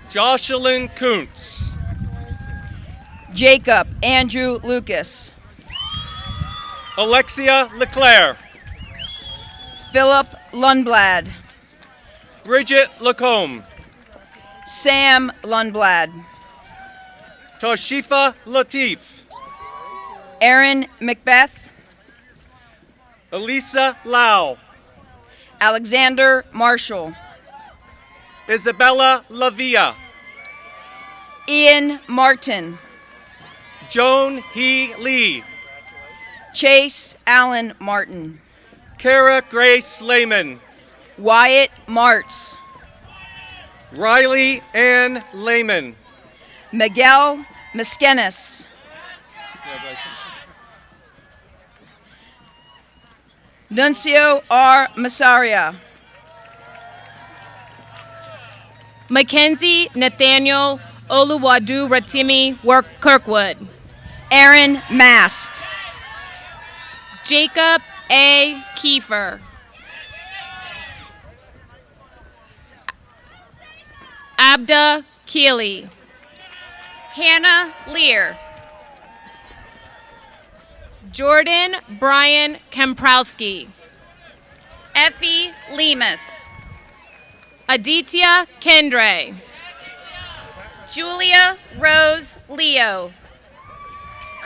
Jocelyn Kuntz. Jacob Andrew Lucas. Alexia Leclerc. Philip Lundblad. Bridget Lacombe. Sam Lundblad. Toshifa Latif. Aaron Macbeth. Elisa Lau. Alexander Marshall. Isabella Lavia. Ian Martin. Joan He Lee. Chase Allen Martin. Kara Grace Lehman. Wyatt Martz. Riley Ann Lehman. Miguel Miskenis. Nuncio R. Masaria. Mackenzie Nathaniel Oluwadu Ratimi Kirkwood. Aaron Mast. Jacob A. Kiefer. Abda Keeley. Hannah Lear. Jordan Brian Kemprowski. Effie Lemus. Aditya Kendre. Julia Rose Leo.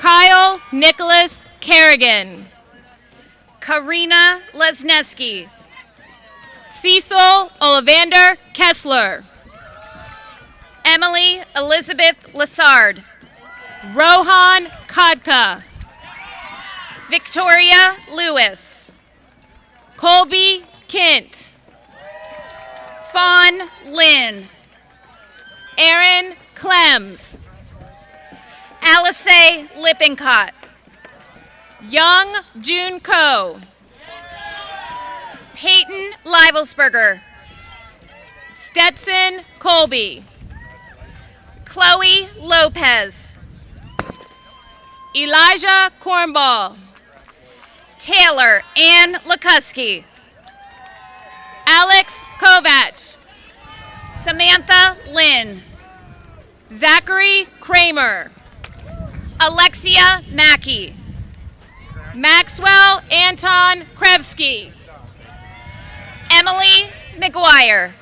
Kyle Nicholas Kerrigan. Karina Lesneski. Cecil Ollivander Kessler. Emily Elizabeth Lassard. Rohan Kodka. Victoria Lewis. Colby Kint. Fawn Lynn. Aaron Clems. Alice Lippincott. Young June Ko. Peyton Livelsberger. Stetson Colby. Chloe Lopez. Elijah Cornball. Taylor Ann Lukuski. Alex Kovach. Samantha Lynn. Zachary Kramer. Alexia Mackey. Maxwell Anton Krevsky. Emily McGuire.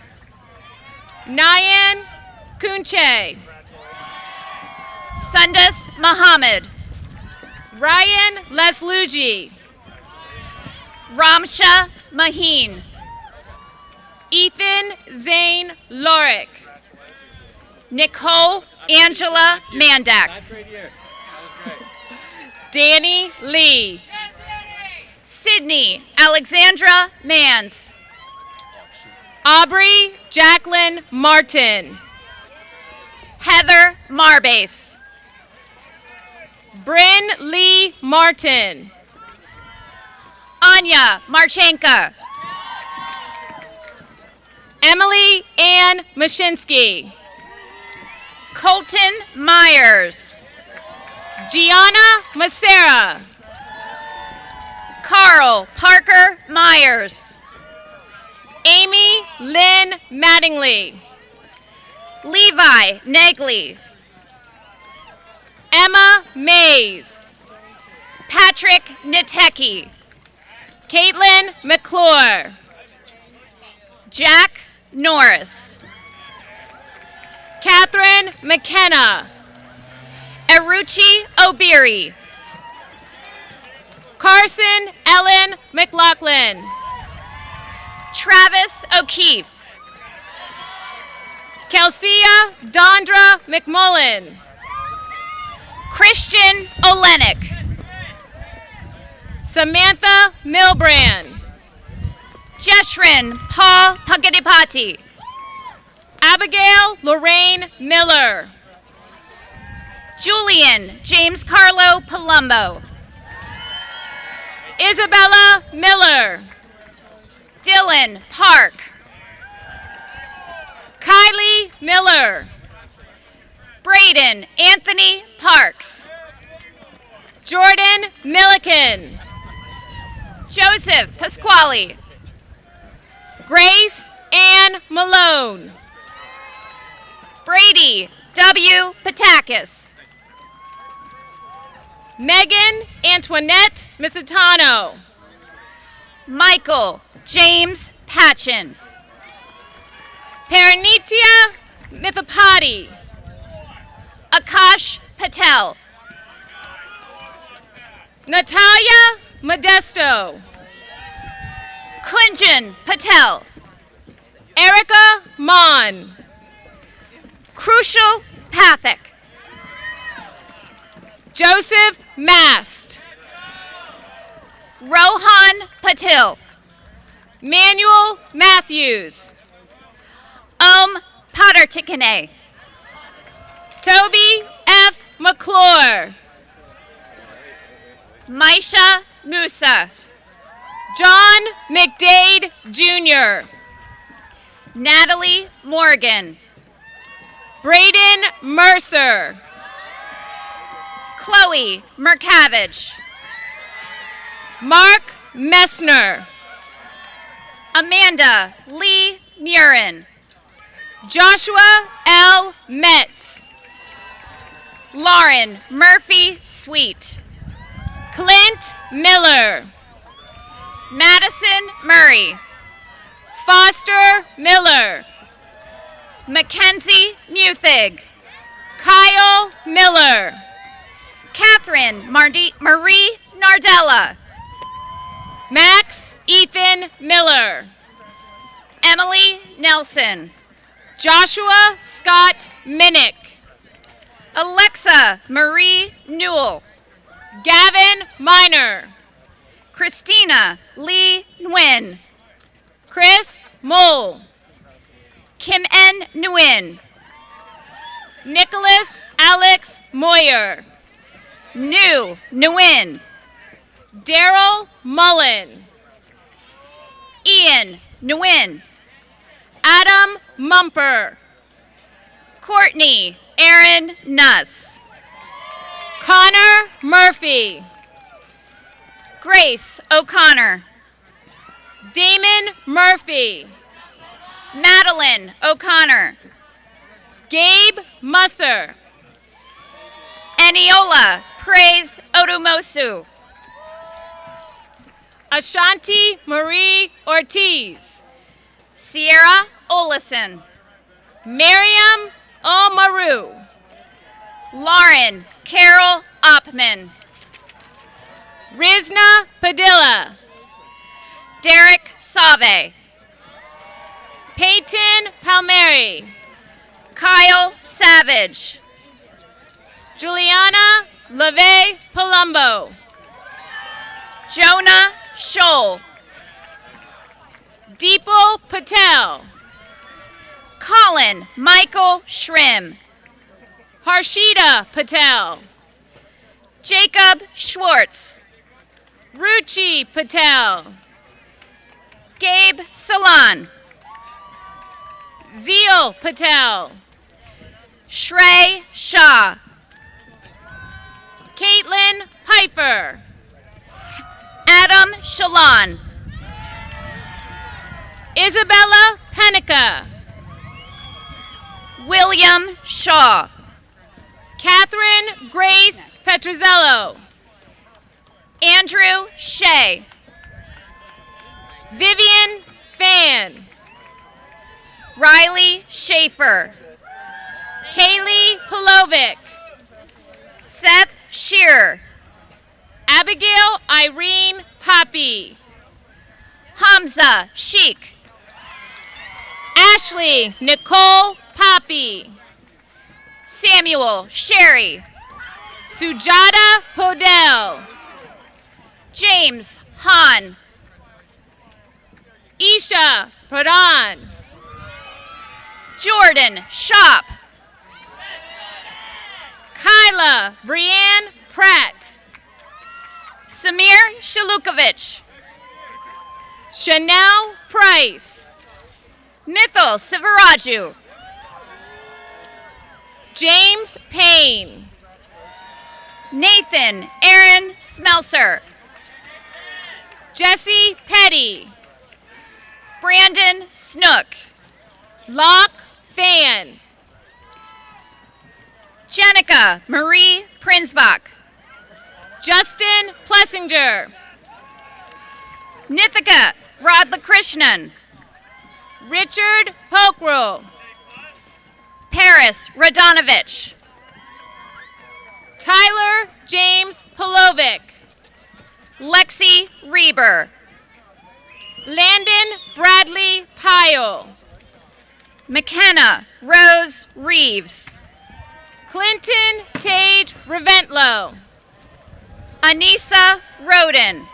Nyan Kunche. Sundus Muhammad. Ryan Lesluji. Ramsha Maheen. Ethan Zane Lorick. Nicole Angela Mandak. Danny Lee. Sydney Alexandra Mans. Aubrey Jacqueline Martin. Heather Marbase. Bryn Lee Martin. Anya Marchenka. Emily Ann Mashinsky. Colton Myers. Gianna Macera. Carl Parker Myers. Amy Lynn Mattingly. Levi Negley. Emma Mays. Patrick Nitecki. Caitlin McClure. Jack Norris. Catherine McKenna. Eruchi Obiri. Carson Ellen McLaughlin. Travis O'Keefe. Kelsia Dondra McMullen. Christian Olenek. Samantha Milbrand. Jeshrin Paul Pagadipati. Abigail Lorraine Miller. Julian James Carlo Palumbo. Isabella Miller. Dylan Park. Kylie Miller. Braden Anthony Parks. Jordan Milliken. Joseph Pasquale. Grace Ann Malone. Brady W. Patakis. Megan Antoinette Misitano. Michael James Patchen. Paranitia Mithapati. Akash Patel. Natalia Modesto. Kunjan Patel. Erica Mon. Crucial Pathak. Joseph Mast. Rohan Patil. Manuel Matthews. Pottertikane. Toby F. McClure. Maisha Musa. John McDade Jr. Natalie Morgan. Braden Mercer. Chloe Merkavich. Mark Messner. Amanda Lee Murin. Joshua L. Metz. Lauren Murphy Sweet. Clint Miller. Madison Murray. Foster Miller. Mackenzie Muthig. Kyle Miller. Catherine Marie Nardella. Max Ethan Miller. Emily Nelson. Joshua Scott Minnick. Alexa Marie Newell. Gavin Miner. Christina Lee Nguyen. Chris Mole. Kim N. Nguyen. Nicholas Alex Moyer. New Nguyen. Daryl Mullen. Ian Nguyen. Adam Mumper. Courtney Aaron Nuss. Connor Murphy. Grace O'Connor. Damon Murphy. Madeline O'Connor. Gabe Musser. Eniola Praise Odumosu. Ashanti Marie Ortiz. Sierra Olison. Miriam Omaru. Lauren Carol Oppman. Rizna Padilla. Derek Save. Peyton Palmieri. Kyle Savage. Juliana LeVay Palumbo. Jonah Scholl. Deepo Patel. Colin Michael Shrim. Harshita Patel. Jacob Schwartz. Ruchi Patel. Gabe Salon. Zeal Patel. Shrey Shah. Caitlin Pfeiffer. Adam Shalon. Isabella Penica. William Shaw. Catherine Grace Petrozello. Andrew Shea. Vivian Fan. Riley Schaefer. Kaylee Polovic. Seth Shearer. Abigail Irene Poppy. Hamza Sheik. Ashley Nicole Poppy. Samuel Sherry. Sujata Podell. James Hahn. Isha Pradhan. Jordan Shop. Kyla Brianne Pratt. Samir Shalukovich. Chanel Price. Mithil Sivaraju. James Payne. Nathan Aaron Smelser. Jesse Petty. Brandon Snook. Locke Fan. Jenica Marie Prinsbach. Justin Plessinger. Nithika Radhakrishnan. Richard Pokro. Paris Radonovich. Tyler James Polovic. Lexi Reber. Landon Bradley Pyle. McKenna Rose Reeves. Clinton Tage Reventlow. Anissa Roden.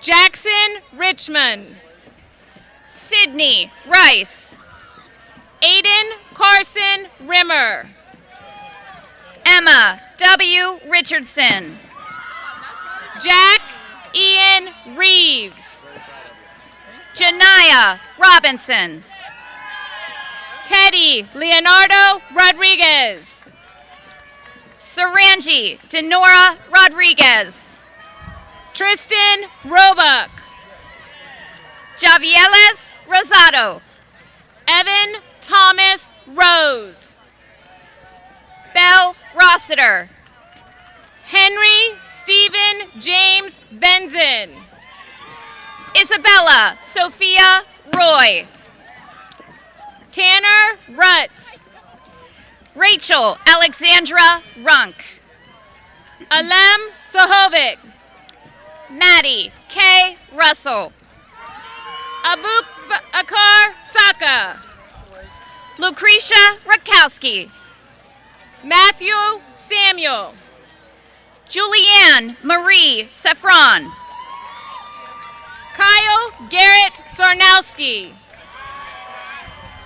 Jackson Richmond. Sydney Rice. Aiden Carson Rimmer. Emma W. Richardson. Jack Ian Reeves. Janaya Robinson. Teddy Leonardo Rodriguez. Saranji Denora Rodriguez. Tristan Roebuck. Javieles Rosado. Evan Thomas Rose. Belle Rossiter. Henry Stephen James Benzin. Isabella Sophia Roy. Tanner Rutz. Rachel Alexandra Runk. Alem Sohovic. Maddie K. Russell. Abubakar Saka. Lucretia Rakowski. Matthew Samuel. Julianne Marie Safran. Kyle Garrett Sarnowski.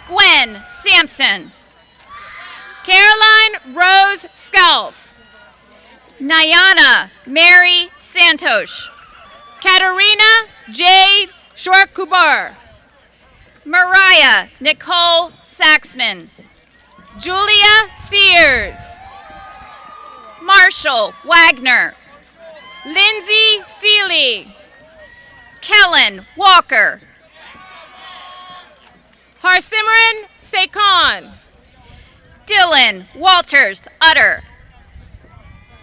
Gwen Sampson. Caroline Rose Scalf. Nyana Mary Santosh. Katerina Jade Shorkubar. Mariah Nicole Saxman. Julia Sears. Marshall Wagner. Lindsay Seeley. Kellen Walker. Harsimran Sekhan. Dylan Walters Utter.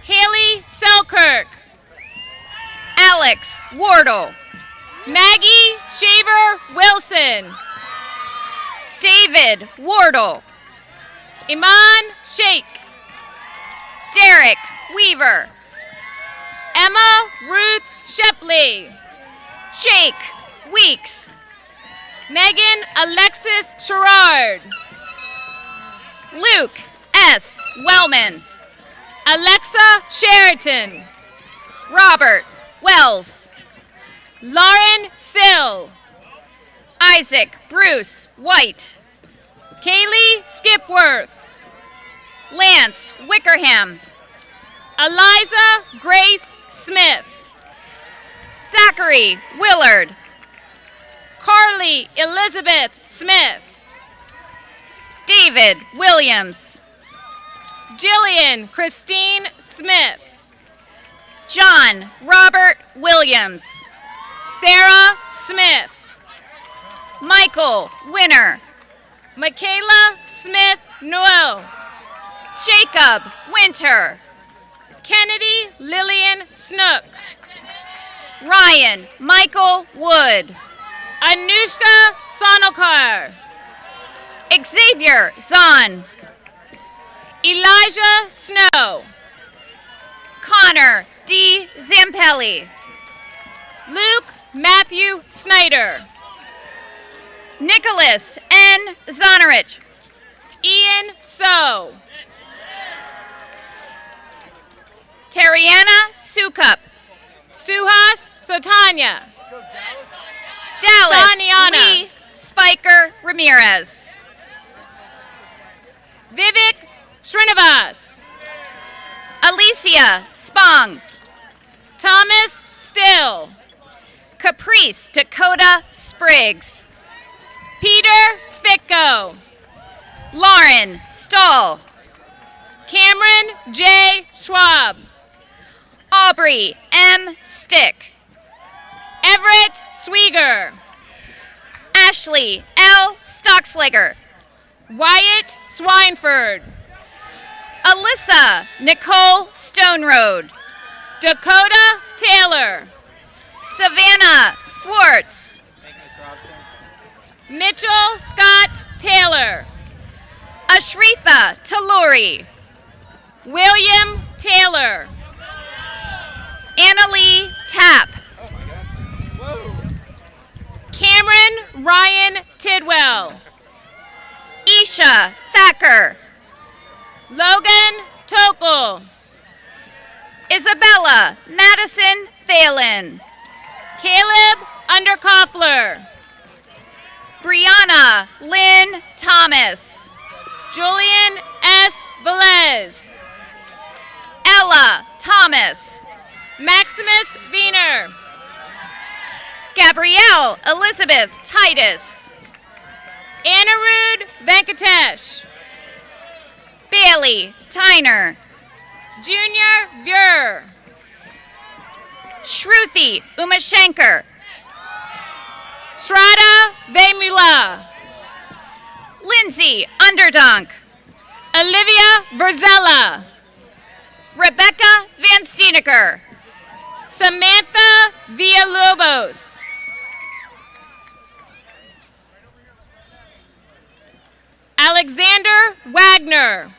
Haley Selkirk. Alex Wardle. Maggie Shaver Wilson. David Wardle. Iman Sheikh. Derek Weaver. Emma Ruth Shepley. Jake Weeks. Megan Alexis Sherrard. Luke S. Wellman. Alexa Sheraton. Robert Wells. Lauren Sill. Isaac Bruce White. Kaylee Skipworth. Lance Wickerham. Eliza Grace Smith. Zachary Willard. Carly Elizabeth Smith. David Williams. Jillian Christine Smith. John Robert Williams. Sarah Smith. Michael Winner. Michaela Smith Noel. Jacob Winter. Kennedy Lillian Snook. Ryan Michael Wood. Anushka Sonokar. Xavier Zahn. Elijah Snow. Connor D. Zampelli. Luke Matthew Snyder. Nicholas N. Zonerich. Ian So. Tariana Sukup. Suhas Sotanya. Dallas Saniana. Lee Spiker Ramirez. Vivek Srinivas. Alicia Spong. Thomas Still. Caprice Dakota Spriggs. Peter Svitko. Lauren Stahl. Cameron J. Schwab. Aubrey M. Stick. Everett Swieger. Ashley L. Stocksliger. Wyatt Swineford. Alyssa Nicole Stoneroad. Dakota Taylor. Savannah Swartz. Mitchell Scott Taylor. Ashritha Taluri. William Taylor. Annalie Tapp. Cameron Ryan Tidwell. Isha Thacker. Logan Tokel. Isabella Madison Thalen. Caleb Underkoffler. Brianna Lynn Thomas. Julian S. Velez. Ella Thomas. Maximus Wiener. Gabrielle Elizabeth Titus. Anirudh Venkatesh. Bailey Tyner. Junior Vuer. Shruti Umashankar. Shraddha Vemula. Lindsay Underdonk. Olivia Verzella. Rebecca Van Steeneker. Samantha Villalobos. Alexander Wagner.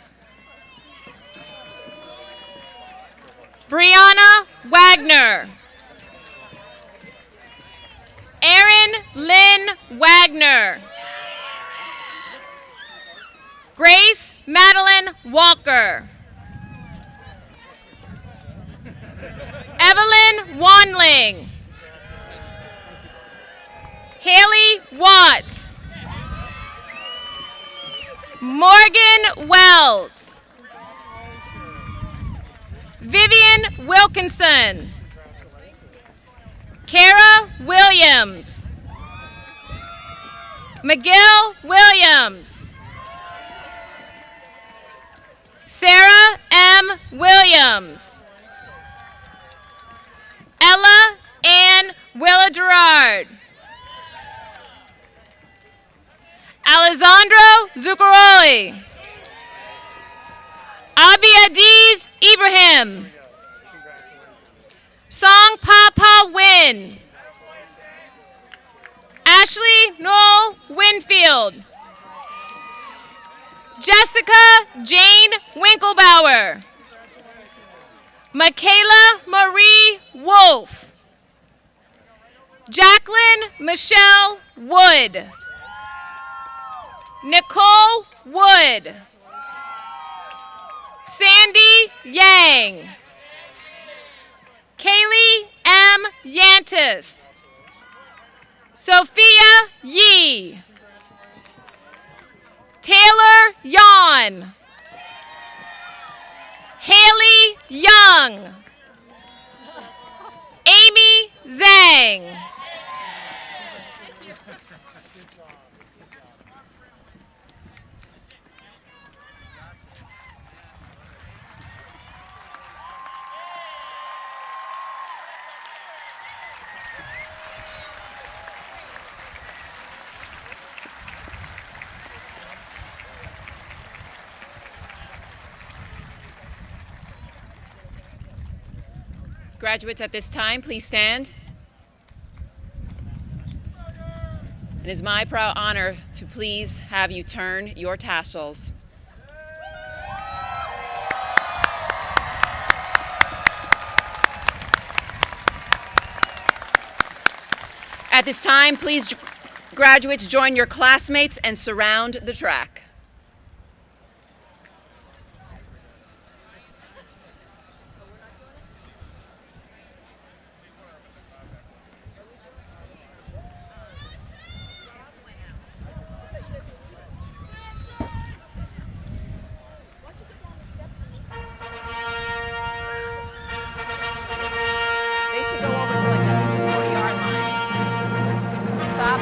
Brianna Wagner. Erin Lynn Wagner. Grace Madeline Walker. Evelyn Wanling. Haley Watts. Morgan Wells. Vivian Wilkinson. Kara Williams. McGill Williams. Sarah M. Williams. Ella Ann Willa Gerard. Alessandro Zuccaroli. Abiadiz Ibrahim. Song Papa Win. Ashley Noel Winfield. Jessica Jane Winklebauer. Michaela Marie Wolf. Jacqueline Michelle Wood. Nicole Wood. Sandy Yang. Kaylee M. Yantis. Sophia Yee. Taylor Yon. Haley Young. Amy Zhang. Graduates, at this time, please stand. It is my proud honor to please have you turn your tassels. At this time, please, graduates, join your classmates and surround the track. They should go over to like at least the 40-yard line. Stop.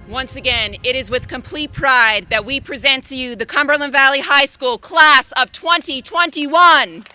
Once again, it is with complete pride that we present to you the Cumberland Valley High School class of 2021.